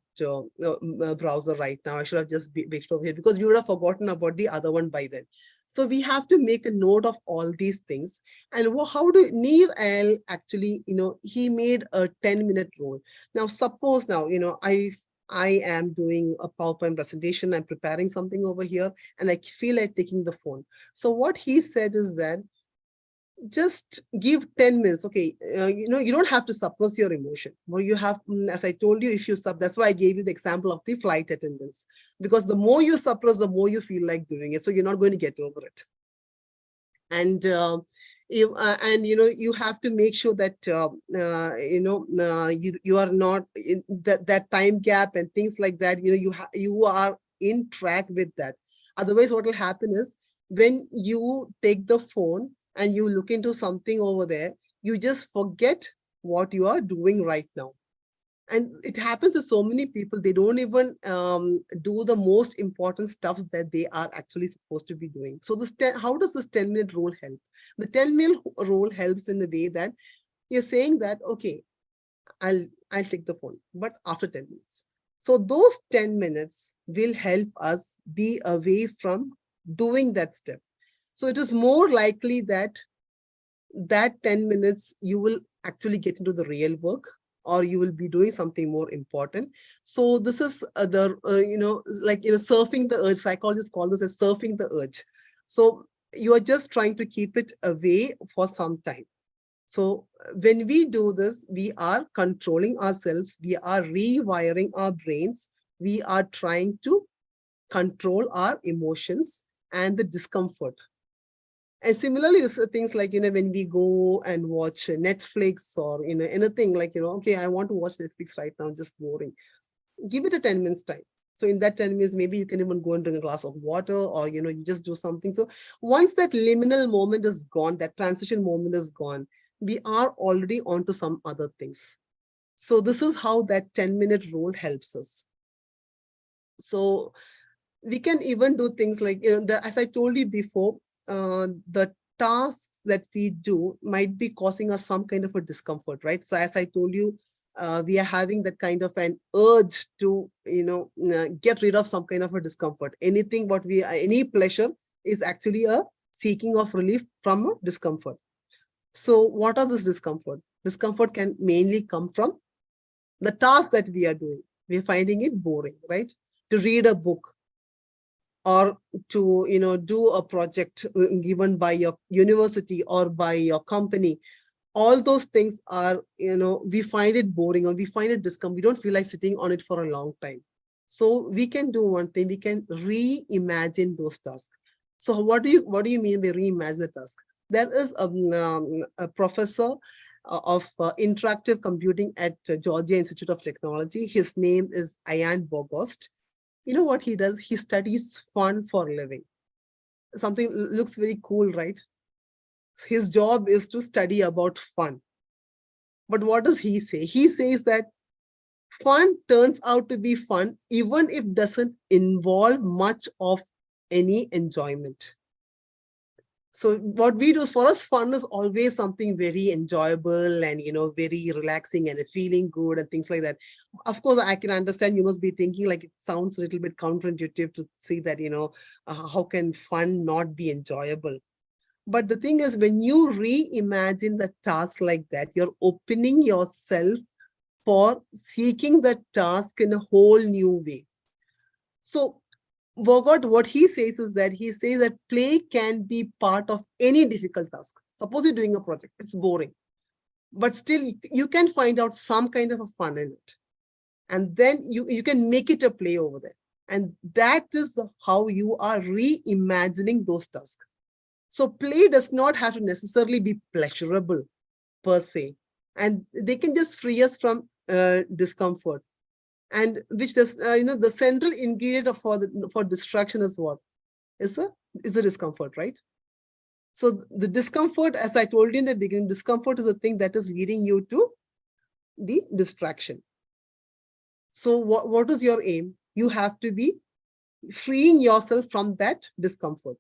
browser right now? I should have just waited over here, because we would have forgotten about the other one by then. So we have to make a note of all these things. And how do Neer Al actually, he made a 10-minute rule. Now, suppose now, I am doing a PowerPoint presentation, I'm preparing something over here, and I feel like taking the phone. So what he said is that just give 10 minutes. Okay, you don't have to suppress your emotion. Well, you have, as I told you, if you that's why I gave you the example of the flight attendants, because the more you suppress, the more you feel like doing it. So you're not going to get over it. And And you have to make sure that you are not in that time gap and things like that. You are in track with that. Otherwise, what will happen is when you take the phone and you look into something over there, you just forget what you are doing right now. And it happens to so many people, they don't even do the most important stuffs that they are actually supposed to be doing. So how does this 10-minute rule help? The 10-minute rule helps in the way that you're saying that, okay, I'll take the phone, but after 10 minutes. So those 10 minutes will help us be away from doing that step. So it is more likely that 10 minutes you will actually get into the real work, or you will be doing something more important. So this is surfing the urge. Psychologists call this as surfing the urge. So you are just trying to keep it away for some time. So when we do this, we are controlling ourselves, we are rewiring our brains, we are trying to control our emotions and the discomfort. And similarly, this things like, when we go and watch Netflix or, anything like, okay, I want to watch Netflix right now, just boring. Give it a 10 minutes time. So in that 10 minutes, maybe you can even go and drink a glass of water, or, you just do something. So once that liminal moment is gone, that transition moment is gone, we are already onto some other things. So this is how that 10-minute rule helps us. So we can even do things like, as I told you before, the tasks that we do might be causing us some kind of a discomfort, right? So as I told you, we are having that kind of an urge to, get rid of some kind of a discomfort. Any pleasure is actually a seeking of relief from a discomfort. So what are this discomfort? Discomfort can mainly come from the task that we are doing. We're finding it boring, right? To read a book, or to do a project given by your university or by your company, all those things are, we find it boring, or we find it discomfort. We don't feel like sitting on it for a long time. So we can do one thing, we can reimagine those tasks. So what do you mean by reimagine the task? There is a professor of interactive computing at Georgia Institute of Technology. His name is Ian Bogost. You know what he does? He studies fun for a living. Something looks very cool, right? His job is to study about fun. But what does he say? He says that fun turns out to be fun even if doesn't involve much of any enjoyment. So what we do is, for us, fun is always something very enjoyable and, very relaxing and feeling good and things like that. Of course, I can understand you must be thinking like it sounds a little bit counterintuitive to see that, how can fun not be enjoyable? But the thing is, when you reimagine the task like that, you're opening yourself for seeking the task in a whole new way. So Bogot, what he says is that he says that play can be part of any difficult task. Suppose you're doing a project, it's boring, but still you can find out some kind of a fun in it. And then you can make it a play over there. And that is how you are reimagining those tasks. So play does not have to necessarily be pleasurable per se. And they can just free us from discomfort. And which does, the central ingredient for distraction is what? Is the discomfort, right? So the discomfort, as I told you in the beginning, discomfort is a thing that is leading you to the distraction. So what is your aim? You have to be freeing yourself from that discomfort.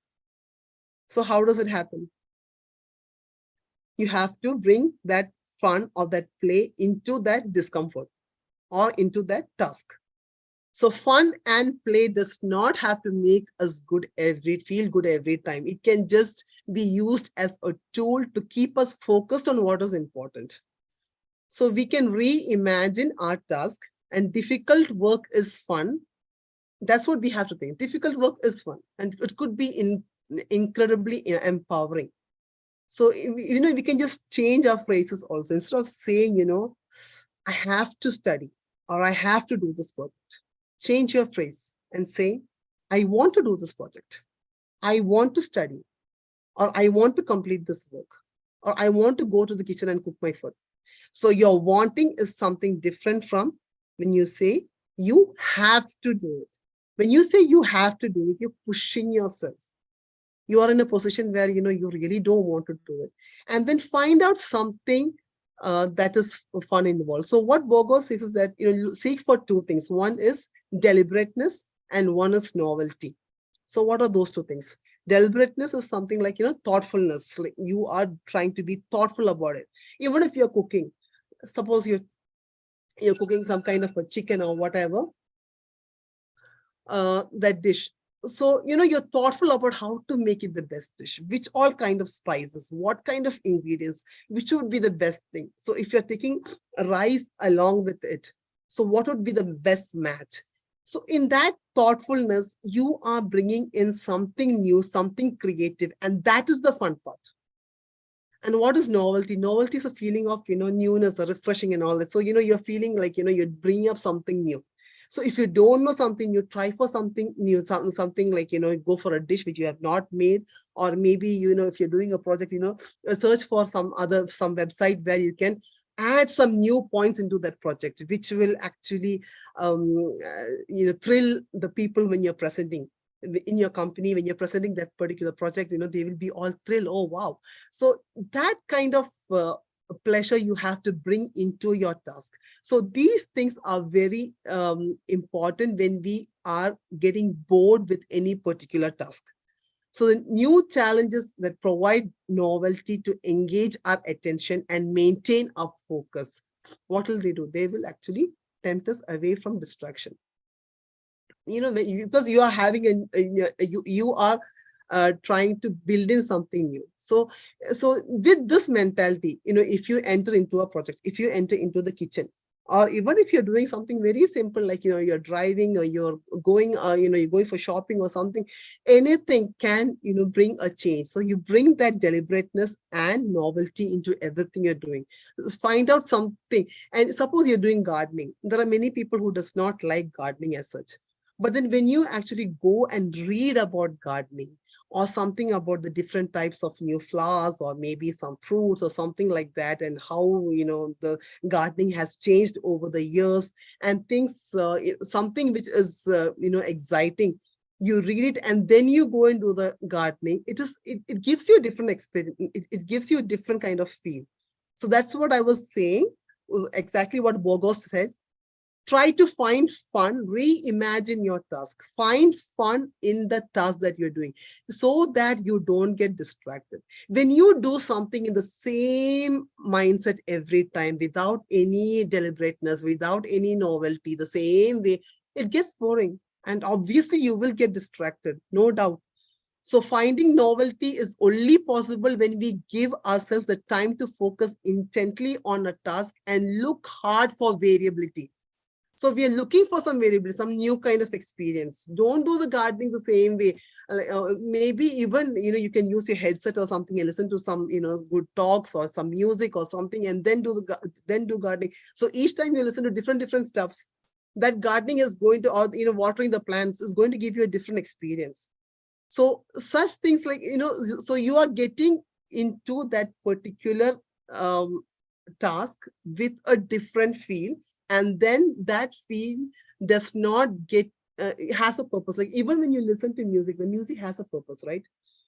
So how does it happen? You have to bring that fun or that play into that discomfort or into that task. So fun and play does not have to make us feel good every time. It can just be used as a tool to keep us focused on what is important. So we can reimagine our task, and difficult work is fun. That's what we have to think. Difficult work is fun, and it could be incredibly empowering. So, we can just change our phrases also. Instead of saying, I have to study or I have to do this project, change your phrase and say, I want to do this project. I want to study, or I want to complete this work. or I want to go to the kitchen and cook my food. So your wanting is something different from when you say you have to do it. When you say you have to do it, you're pushing yourself. You are in a position where you really don't want to do it. And then find out something that is fun involved. So what Bogo says is that you seek for two things. One is deliberateness and one is novelty. So what are those two things? Deliberateness is something like thoughtfulness. Like you are trying to be thoughtful about it. Even if you're cooking, suppose you're cooking some kind of a chicken or whatever, that dish. So you're thoughtful about how to make it the best dish, which all kind of spices, what kind of ingredients, which would be the best thing. So if you're taking rice along with it, so what would be the best match? So in that thoughtfulness, you are bringing in something new, something creative, and that is the fun part. And what is novelty? Novelty is a feeling of newness, or refreshing, and all that. So you're feeling like you're bringing up something new. So if you don't know something, you try for something new, something like go for a dish which you have not made, or maybe if you're doing a project, search for some website where you can add some new points into that project, which will actually thrill the people when you're presenting in your company. When you're presenting that particular project, they will be all thrilled. Oh wow. So that kind of pleasure you have to bring into your task. So these things are very important when we are getting bored with any particular task. So the new challenges that provide novelty to engage our attention and maintain our focus, what will they do? They will actually tempt us away from distraction. Because you are having you are trying to build in something new. So with this mentality, if you enter into a project, if you enter into the kitchen, or even if you're doing something very simple, like you're driving, or you're going you're going for shopping or something, anything can bring a change. So you bring that deliberateness and novelty into everything you're doing. Find out something. And suppose you're doing gardening. There are many people who does not like gardening as such. But then when you actually go and read about gardening, or something about the different types of new flowers, or maybe some fruits or something like that, and how the gardening has changed over the years, and things, something which is exciting, you read it and then you go and do the gardening. It gives you a different experience. It gives you a different kind of feel. So that's what I was saying, exactly what Bogos said. Try to find fun, reimagine your task, find fun in the task that you're doing, so that you don't get distracted. When you do something in the same mindset every time, without any deliberateness, without any novelty, the same way, it gets boring. And obviously you will get distracted, no doubt. So finding novelty is only possible when we give ourselves the time to focus intently on a task and look hard for variability. So we are looking for some variable, some new kind of experience. Don't do the gardening the same way. Maybe even, you can use your headset or something and listen to some, good talks or some music or something, and then do gardening. So each time you listen to different stuffs, that gardening is going to, or, watering the plants is going to give you a different experience. So such things like, so you are getting into that particular task with a different feel, and then that feel does not get it has a purpose. Like even when you listen to music, the music has a purpose, right?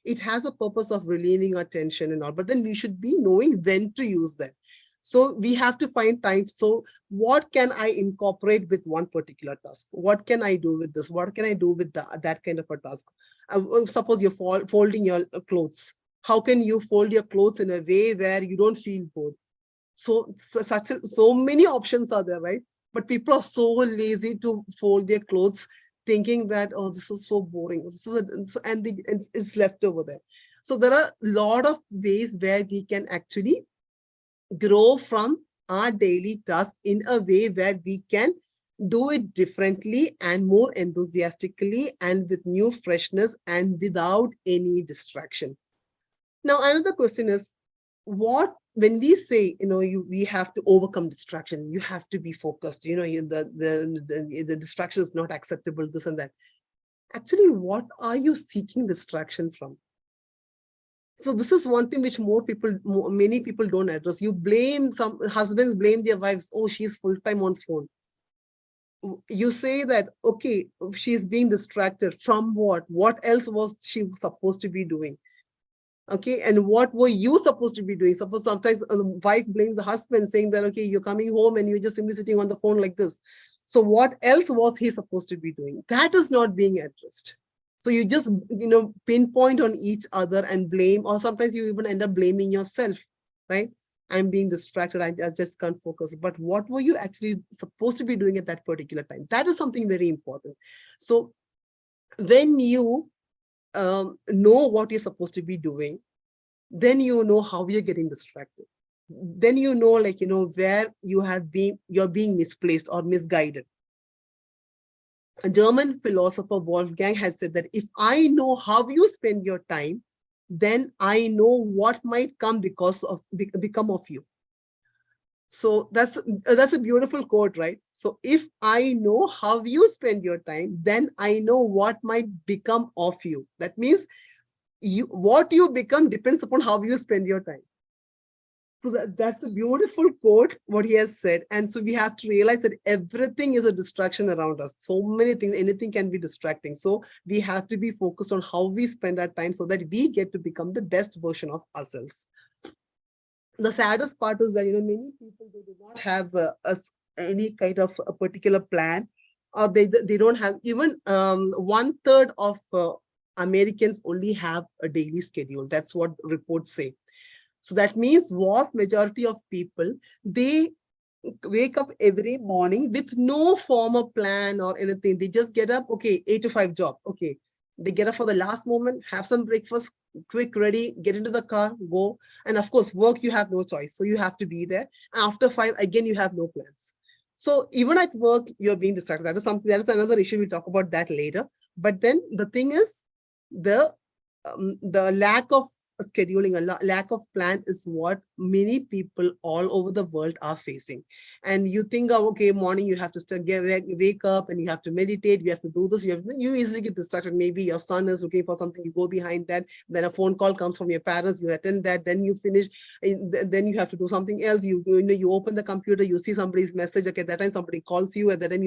It has a purpose of relieving our tension and all, but then we should be knowing when to use that. So we have to find time. So what can I incorporate with one particular task? What can I do with this? What can I do with that kind of a task? Suppose you're folding your clothes. How can you fold your clothes in a way where you don't feel bored? So many options are there, right? But people are so lazy to fold their clothes, thinking that, oh, this is so boring. And it's left over there. So there are a lot of ways where we can actually grow from our daily task in a way where we can do it differently and more enthusiastically and with new freshness and without any distraction. Now, another question is, when we say, we have to overcome distraction, you have to be focused, the distraction is not acceptable, this and that. Actually, what are you seeking distraction from? So this is one thing which many people don't address. You blame, some husbands blame their wives. Oh, she's full time on phone. You say that, okay, she's being distracted from what? What else was she supposed to be doing? Okay, and what were you supposed to be doing? Suppose sometimes the wife blames the husband, saying that, okay, you're coming home and you're just simply sitting on the phone like this. So what else was he supposed to be doing? That is not being addressed. So you just, pinpoint on each other and blame, or sometimes you even end up blaming yourself, right? I'm being distracted. I just can't focus. But what were you actually supposed to be doing at that particular time? That is something very important. So when you know what you're supposed to be doing, then you know how you're getting distracted. Then you know, where you're being misplaced or misguided. A German philosopher Wolfgang had said that if I know how you spend your time, then I know what might become of you. So that's a beautiful quote, right? So if I know how you spend your time, then I know what might become of you. That means what you become depends upon how you spend your time. So that's a beautiful quote, what he has said. And so we have to realize that everything is a distraction around us. So many things, anything can be distracting. So we have to be focused on how we spend our time so that we get to become the best version of ourselves. The saddest part is that, many people, they do not have any kind of a particular plan, or they don't have even 1/3 of Americans only have a daily schedule. That's what reports say. So that means vast majority of people, they wake up every morning with no formal plan or anything. They just get up, okay, 8 to 5 job. Okay. They get up for the last moment, have some breakfast, quick, ready, get into the car, go. And of course, work, you have no choice. So you have to be there. And after 5, again, you have no plans. So even at work, you're being distracted. That is another issue. We'll talk about that later. But then the thing is, the lack of scheduling, a lack of plan is what many people all over the world are facing. And you think, oh, okay, morning you have to wake up and you have to meditate, you have to do this, you easily get distracted. Maybe your son is looking for something, you go behind that, then a phone call comes from your parents, you attend that, then you finish, then you have to do something else. You open the computer, you see somebody's message, okay, that time somebody calls you, at that time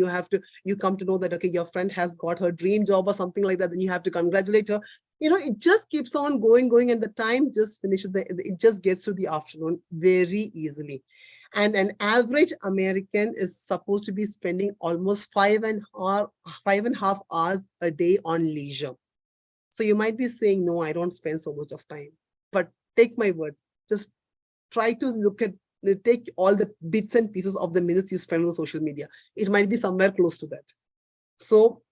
you come to know that, okay, your friend has got her dream job or something like that, then you have to congratulate her. It just keeps on going, and the time just finishes. It just gets to the afternoon very easily. And an average American is supposed to be spending almost 5.5 hours a day on leisure. So you might be saying, no, I don't spend so much of time. But take my word, just try to take all the bits and pieces of the minutes you spend on social media. It might be somewhere close to that. So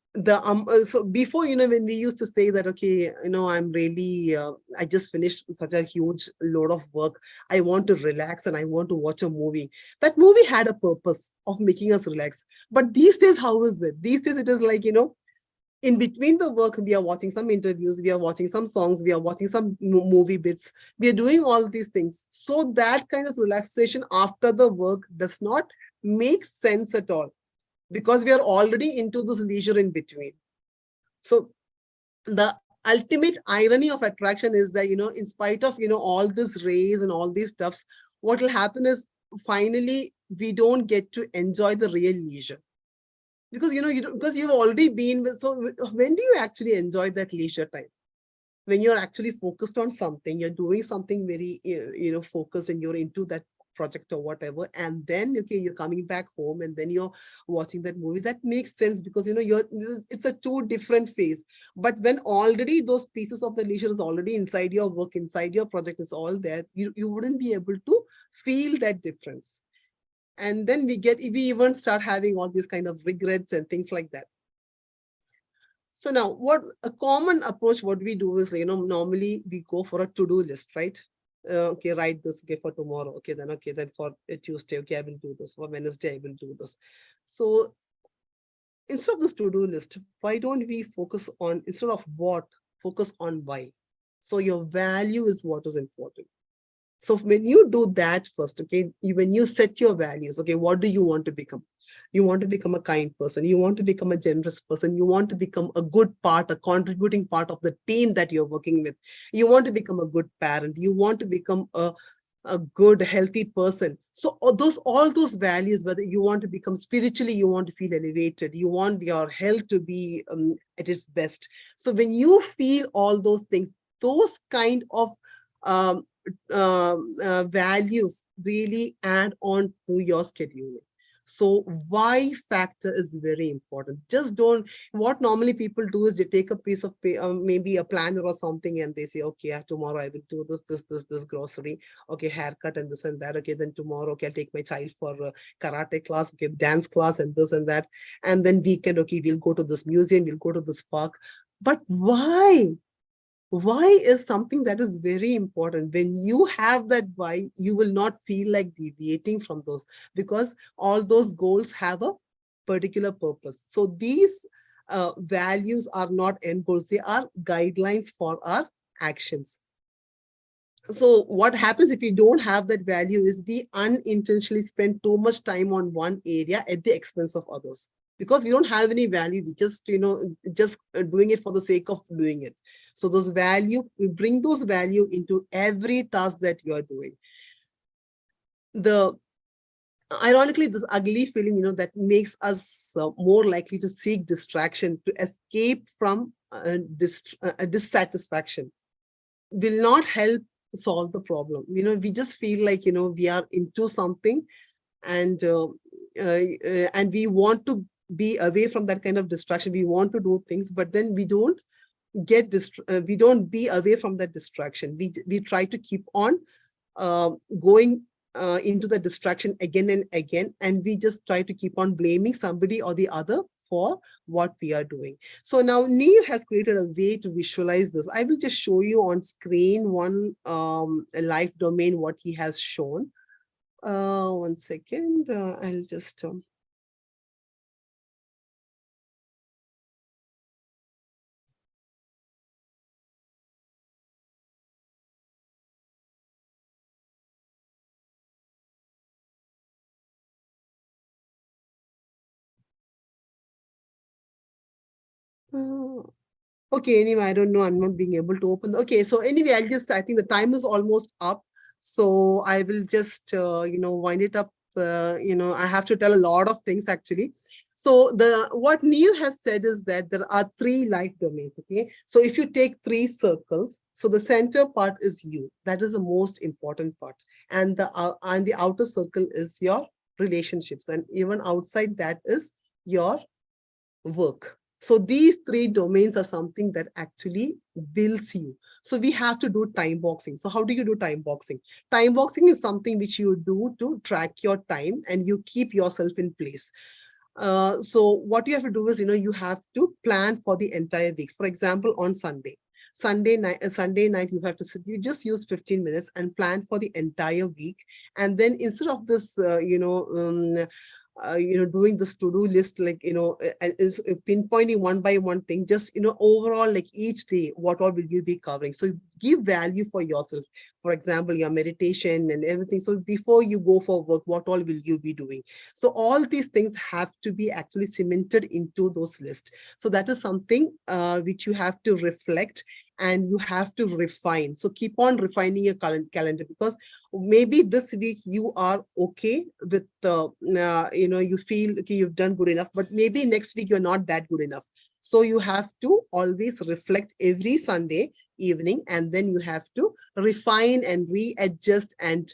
so before, when we used to say that, okay, I'm really I just finished such a huge load of work, I want to relax and I want to watch a movie. That movie had a purpose of making us relax. But these days, how is it? These days it is like, in between the work, we are watching some interviews, we are watching some songs, we are watching some movie bits, we are doing all these things. So that kind of relaxation after the work does not make sense at all, because we are already into this leisure in between. So the ultimate irony of attraction is that, in spite of, all this rays and all these stuffs, what will happen is finally we don't get to enjoy the real leisure. Because, because you've already been with, so when do you actually enjoy that leisure time? When you're actually focused on something, you're doing something very, focused, and you're into that project or whatever, and then, okay, you're coming back home and then you're watching that movie. That makes sense, because, it's a two different phase. But when already those pieces of the leisure is already inside your work, inside your project, is all there, you wouldn't be able to feel that difference. And then we even start having all these kind of regrets and things like that. So now, what a common approach, what we do is, normally we go for a to-do list, right? Okay, write this, okay, for tomorrow. Okay, then for Tuesday, okay, I will do this. For Wednesday, I will do this. So instead of this to-do list, why don't we focus on, instead of what, focus on why? So your value is what is important. So when you do that first, okay, when you set your values, okay, what do you want to become? You want to become a kind person. You want to become a generous person. You want to become a good part, a contributing part of the team that you're working with. You want to become a good parent. You want to become a good, healthy person. So all those values, whether you want to become spiritually, you want to feel elevated, you want your health to be at its best. So when you feel all those things, those kind of um, values really add on to your schedule. So why factor is very important. Just don't, what normally people do is they take a piece of maybe a planner or something, and they say, okay, tomorrow I will do this grocery. Okay, haircut and this and that. Okay, then tomorrow, okay, I'll take my child for karate class, okay, dance class and this and that. And then weekend, okay, we'll go to this museum, we'll go to this park. But why is something that is very important. When you have that why, you will not feel like deviating from those, because all those goals have a particular purpose. So these values are not end goals, they are guidelines for our actions. So what happens if we don't have that value is we unintentionally spend too much time on one area at the expense of others, because we don't have any value. We just just doing it for the sake of doing it. So those value, we bring those value into every task that you are doing. The ironically, this ugly feeling, that makes us more likely to seek distraction, to escape from dissatisfaction, will not help solve the problem. We just feel like, we are into something, and we want to be away from that kind of distraction. We want to do things, but then we don't we don't be away from that distraction. We try to keep on going into the distraction again and again, and we just try to keep on blaming somebody or the other for what we are doing. So now Neil has created a way to visualize this. I will just show you on screen one life domain, what he has shown. One second, I'll just uh, okay, anyway, I don't know. I'm not being able to open. Okay, so anyway, I think the time is almost up. So I will just, wind it up. I have to tell a lot of things actually. So what Neil has said is that there are 3 life domains. Okay, so if you take 3 circles, so the center part is you. That is the most important part, and the outer circle is your relationships, and even outside that is your work. So these 3 domains are something that actually builds you. So we have to do time boxing. So how do you do time boxing? Time boxing is something which you do to track your time and you keep yourself in place. So what you have to do is, you have to plan for the entire week. For example, on Sunday night, you have to sit, you just use 15 minutes and plan for the entire week. And then instead of this, doing this to-do list, like, is pinpointing one by one thing, just, overall, like each day, what all will you be covering? So give value for yourself. For example, your meditation and everything. So before you go for work, what all will you be doing? So all these things have to be actually cemented into those lists. So that is something which you have to reflect and you have to refine. So keep on refining your calendar, because maybe this week you are okay with you feel okay, you've done good enough, but maybe next week you're not that good enough. So you have to always reflect every Sunday evening, and then you have to refine and readjust and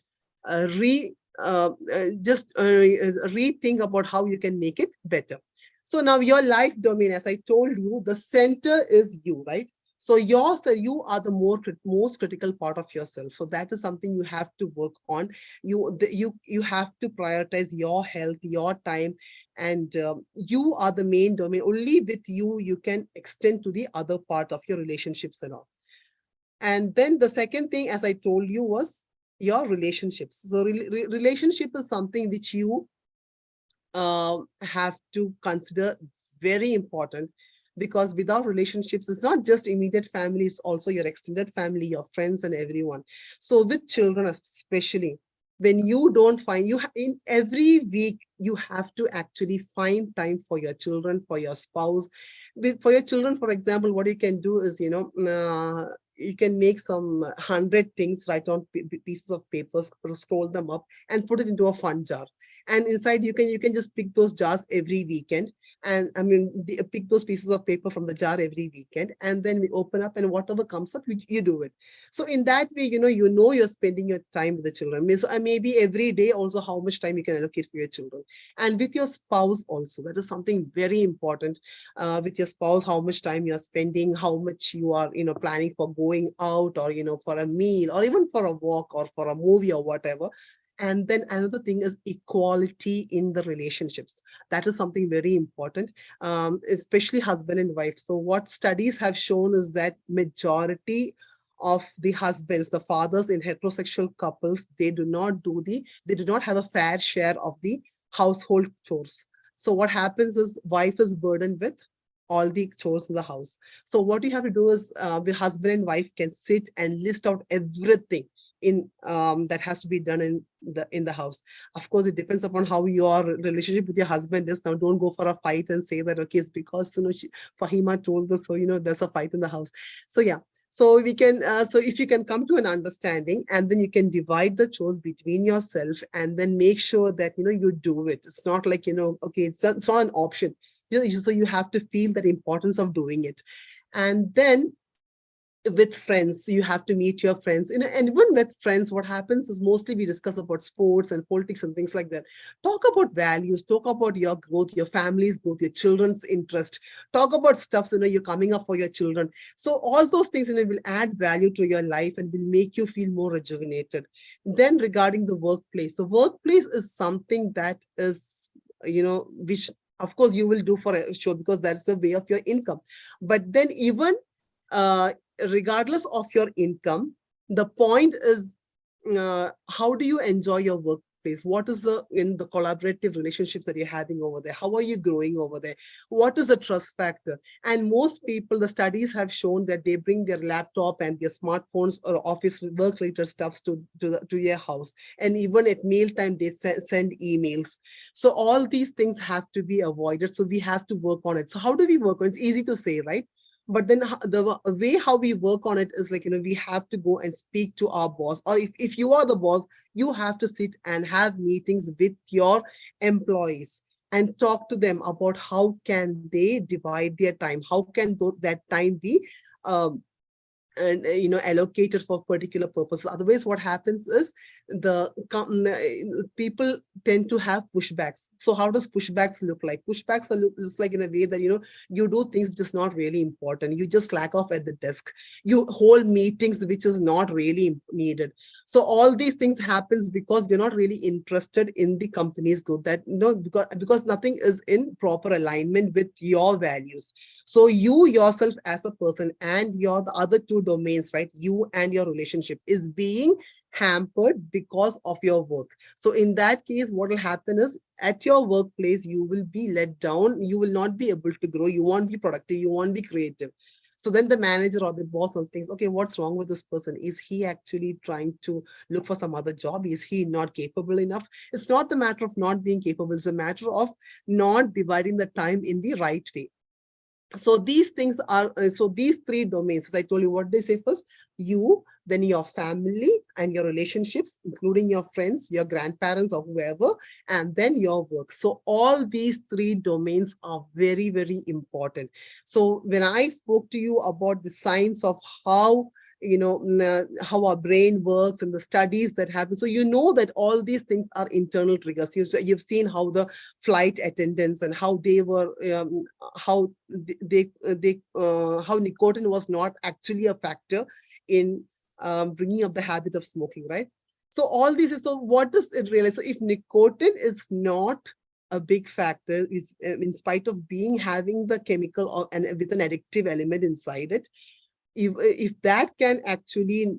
just rethink about how you can make it better. So now your life domain, as I told you, the center is you, right? So you are the most critical part of yourself. So that is something you have to work on. You have to prioritize your health, your time, and you are the main domain. Only with you can extend to the other part of your relationships and all. And then the second thing, as I told you, was your relationships. So relationship is something which you have to consider very important. because without relationships, it's not just immediate family, it's also your extended family, your friends, and everyone. So with children especially, when you don't find in every week, you have to actually find time for your children, for your spouse. For your children, for example, what you can do is, you can make some 100 things, write on pieces of papers, scroll them up, and put it into a fun jar. And inside, you can just pick those jars every weekend. And I mean, pick those pieces of paper from the jar every weekend, and then we open up, and whatever comes up, you do it. So in that way, you're spending your time with the children. So maybe every day also, how much time you can allocate for your children. And with your spouse also, that is something very important. With your spouse, how much time you're spending, how much you are, planning for going out, or, for a meal, or even for a walk, or for a movie, or whatever. And then another thing is equality in the relationships. That is something very important, especially husband and wife. So what studies have shown is that majority of the husbands, the fathers in heterosexual couples, they do not have a fair share of the household chores. So what happens is, wife is burdened with all the chores in the house. So what you have to do is, the husband and wife can sit and list out everything in that has to be done in the house. Of course, it depends upon how your relationship with your husband is. Now, don't go for a fight and say that, okay, it's because Faheema told us, so there's a fight in the house. So yeah, so we can so if you can come to an understanding, and then you can divide the chores between yourself, and then make sure that you do it. It's not like, okay, it's not an option. So you have to feel that importance of doing it. And then with friends, you have to meet your friends. And even with friends, what happens is, mostly we discuss about sports and politics and things like that. Talk about values, talk about your growth, your family's growth, your children's interest. Talk about stuff, you're coming up for your children. So all those things, will add value to your life and will make you feel more rejuvenated. Then regarding the workplace, the workplace is something that is, which of course you will do for sure, because that's the way of your income. But then even uh, regardless of your income, the point is, how do you enjoy your workplace? What is the collaborative relationships that you're having over there? How are you growing over there? What is the trust factor? And most people, the studies have shown that they bring their laptop and their smartphones or office work related stuffs to your house. And even at mealtime, they send emails. So all these things have to be avoided. So we have to work on it. So how do we work on it? It's easy to say, right? But then the way how we work on it is like, we have to go and speak to our boss. Or if you are the boss, you have to sit and have meetings with your employees and talk to them about how can they divide their time, how can that time be um, and allocated for particular purposes. Otherwise, what happens is, people tend to have pushbacks. So how does pushbacks look like? Pushbacks are just like, in a way that you do things which is not really important. You just slack off at the desk. You hold meetings which is not really needed. So all these things happens because you're not really interested in the company's growth. That because nothing is in proper alignment with your values. So you yourself as a person, and your the other two domains, right? You and your relationship is being hampered because of your work. So in that case, what will happen is, at your workplace, you will be let down. You will not be able to grow. You won't be productive. You won't be creative. So then the manager or the boss thinks, okay, what's wrong with this person? Is he actually trying to look for some other job? Is he not capable enough? It's not the matter of not being capable. It's a matter of not dividing the time in the right way. So these things are, so these three domains, as I told you, what they say first, you, then your family and your relationships, including your friends, your grandparents or whoever, and then your work. So all these three domains are very, very important. So when I spoke to you about the science of how, how our brain works and the studies that happen, so that all these things are internal triggers. You've seen how the flight attendants and how they were, how how nicotine was not actually a factor in bringing up the habit of smoking, right? So all this is, so what does it realize? So if nicotine is not a big factor, is in spite of being having the chemical and with an addictive element inside it, if that can actually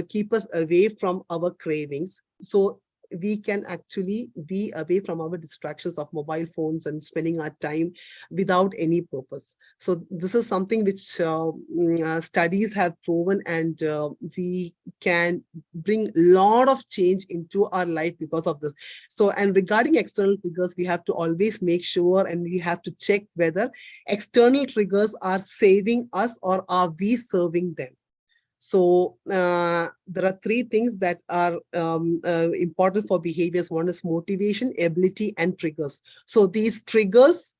keep us away from our cravings, so we can actually be away from our distractions of mobile phones and spending our time without any purpose. So this is something which studies have proven, and we can bring a lot of change into our life because of this. So, and regarding external triggers, we have to always make sure, and we have to check whether external triggers are saving us or are we serving them. So there are three things that are important for behaviors. One is motivation, ability, and triggers. So these triggers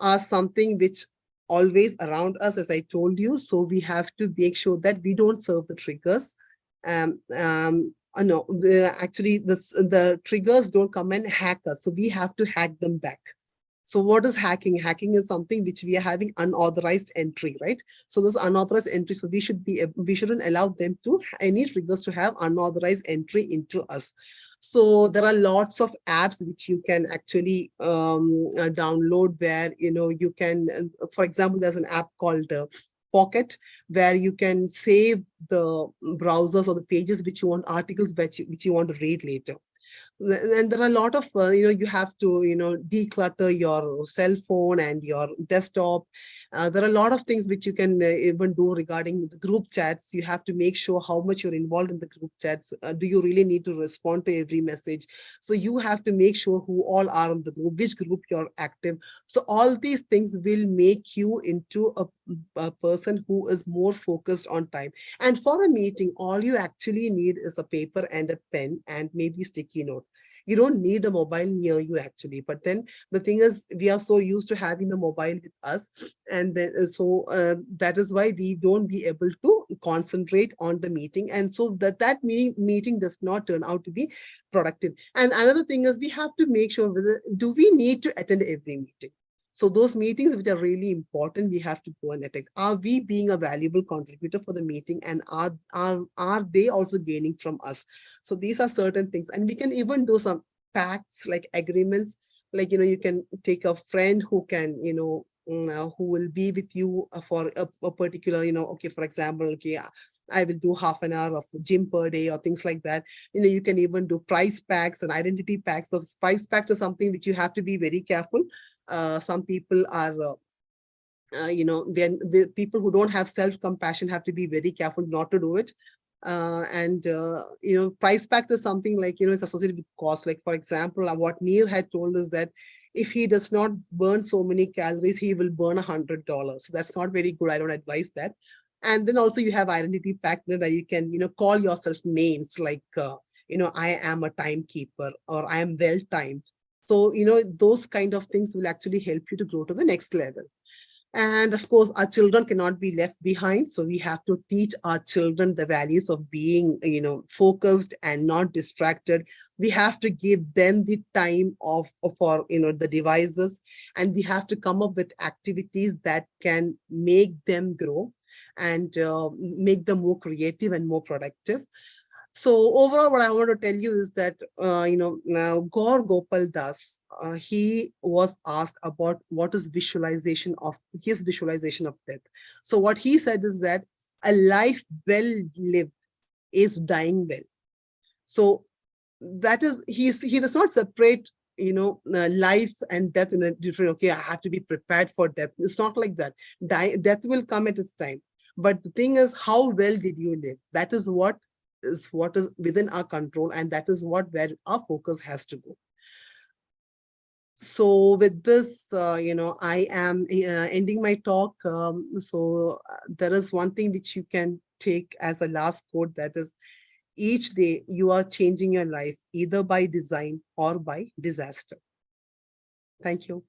are something which always around us, as I told you. So we have to make sure that we don't serve the triggers. No, actually, the triggers don't come and hack us. So we have to hack them back. So what is hacking? Hacking is something which we are having unauthorized entry, right? So this unauthorized entry, so we shouldn't allow them to any triggers to have unauthorized entry into us. So there are lots of apps which you can actually download where, you can, for example, there's an app called Pocket, where you can save the browsers or the pages which you want, articles which you want to read later. And there are a lot of you have to declutter your cell phone and your desktop. There are a lot of things which you can even do regarding the group chats. You have to make sure how much you're involved in the group chats. Do you really need to respond to every message? So you have to make sure who all are in the group, which group you're active. So all these things will make you into a person who is more focused on time. And for a meeting, all you actually need is a paper and a pen and maybe sticky note. You don't need a mobile near you actually. But then the thing is, we are so used to having the mobile with us, and then, that is why we don't be able to concentrate on the meeting, and so that meeting does not turn out to be productive. And another thing is, we have to make sure whether do we need to attend every meeting. So those meetings which are really important, we have to go and attend. Are we being a valuable contributor for the meeting, and are they also gaining from us? So these are certain things, and we can even do some pacts like agreements. Like, you can take a friend who can, who will be with you for a particular, okay, for example, okay, I will do half an hour of gym per day or things like that. You can even do price packs and identity packs. So price pack is something which you have to be very careful. Some people are then the people who don't have self-compassion have to be very careful not to do it. And price pact is something like, it's associated with cost. Like, for example, what Neil had told us that if he does not burn so many calories, he will burn $100. So that's not very good. I don't advise that. And then also you have identity pact where you can, call yourself names like, I am a timekeeper, or I am well timed. So, those kind of things will actually help you to grow to the next level. And of course, our children cannot be left behind. So we have to teach our children the values of being, focused and not distracted. We have to give them the time for, the devices, and we have to come up with activities that can make them grow and make them more creative and more productive. So overall, what I want to tell you is that, now Gaur Gopal Das, he was asked about what is his visualization of death. So what he said is that a life well lived is dying well. So that is, he does not separate, life and death in a different, okay, I have to be prepared for death. It's not like that. Death will come at its time. But the thing is, how well did you live? That is what is within our control, and that is where our focus has to go. So with this, I am ending my talk. There is one thing which you can take as a last quote, that is, each day you are changing your life either by design or by disaster. Thank you.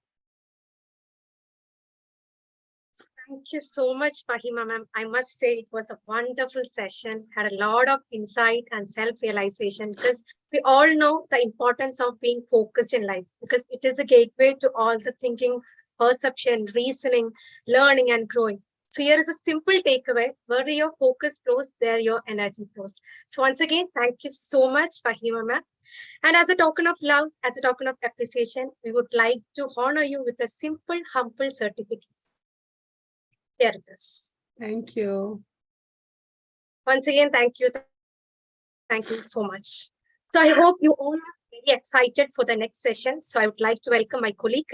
Thank you so much, Faheema ma'am. I must say it was a wonderful session, had a lot of insight and self-realization, because we all know the importance of being focused in life, because it is a gateway to all the thinking, perception, reasoning, learning, and growing. So here is a simple takeaway: where your focus flows, there your energy flows. So once again, thank you so much, Faheema ma'am. And as a token of love, as a token of appreciation, we would like to honor you with a simple, humble certificate. Here it is. Thank you. Once again, thank you. Thank you so much. So I hope you all are very excited for the next session. So I would like to welcome my colleague,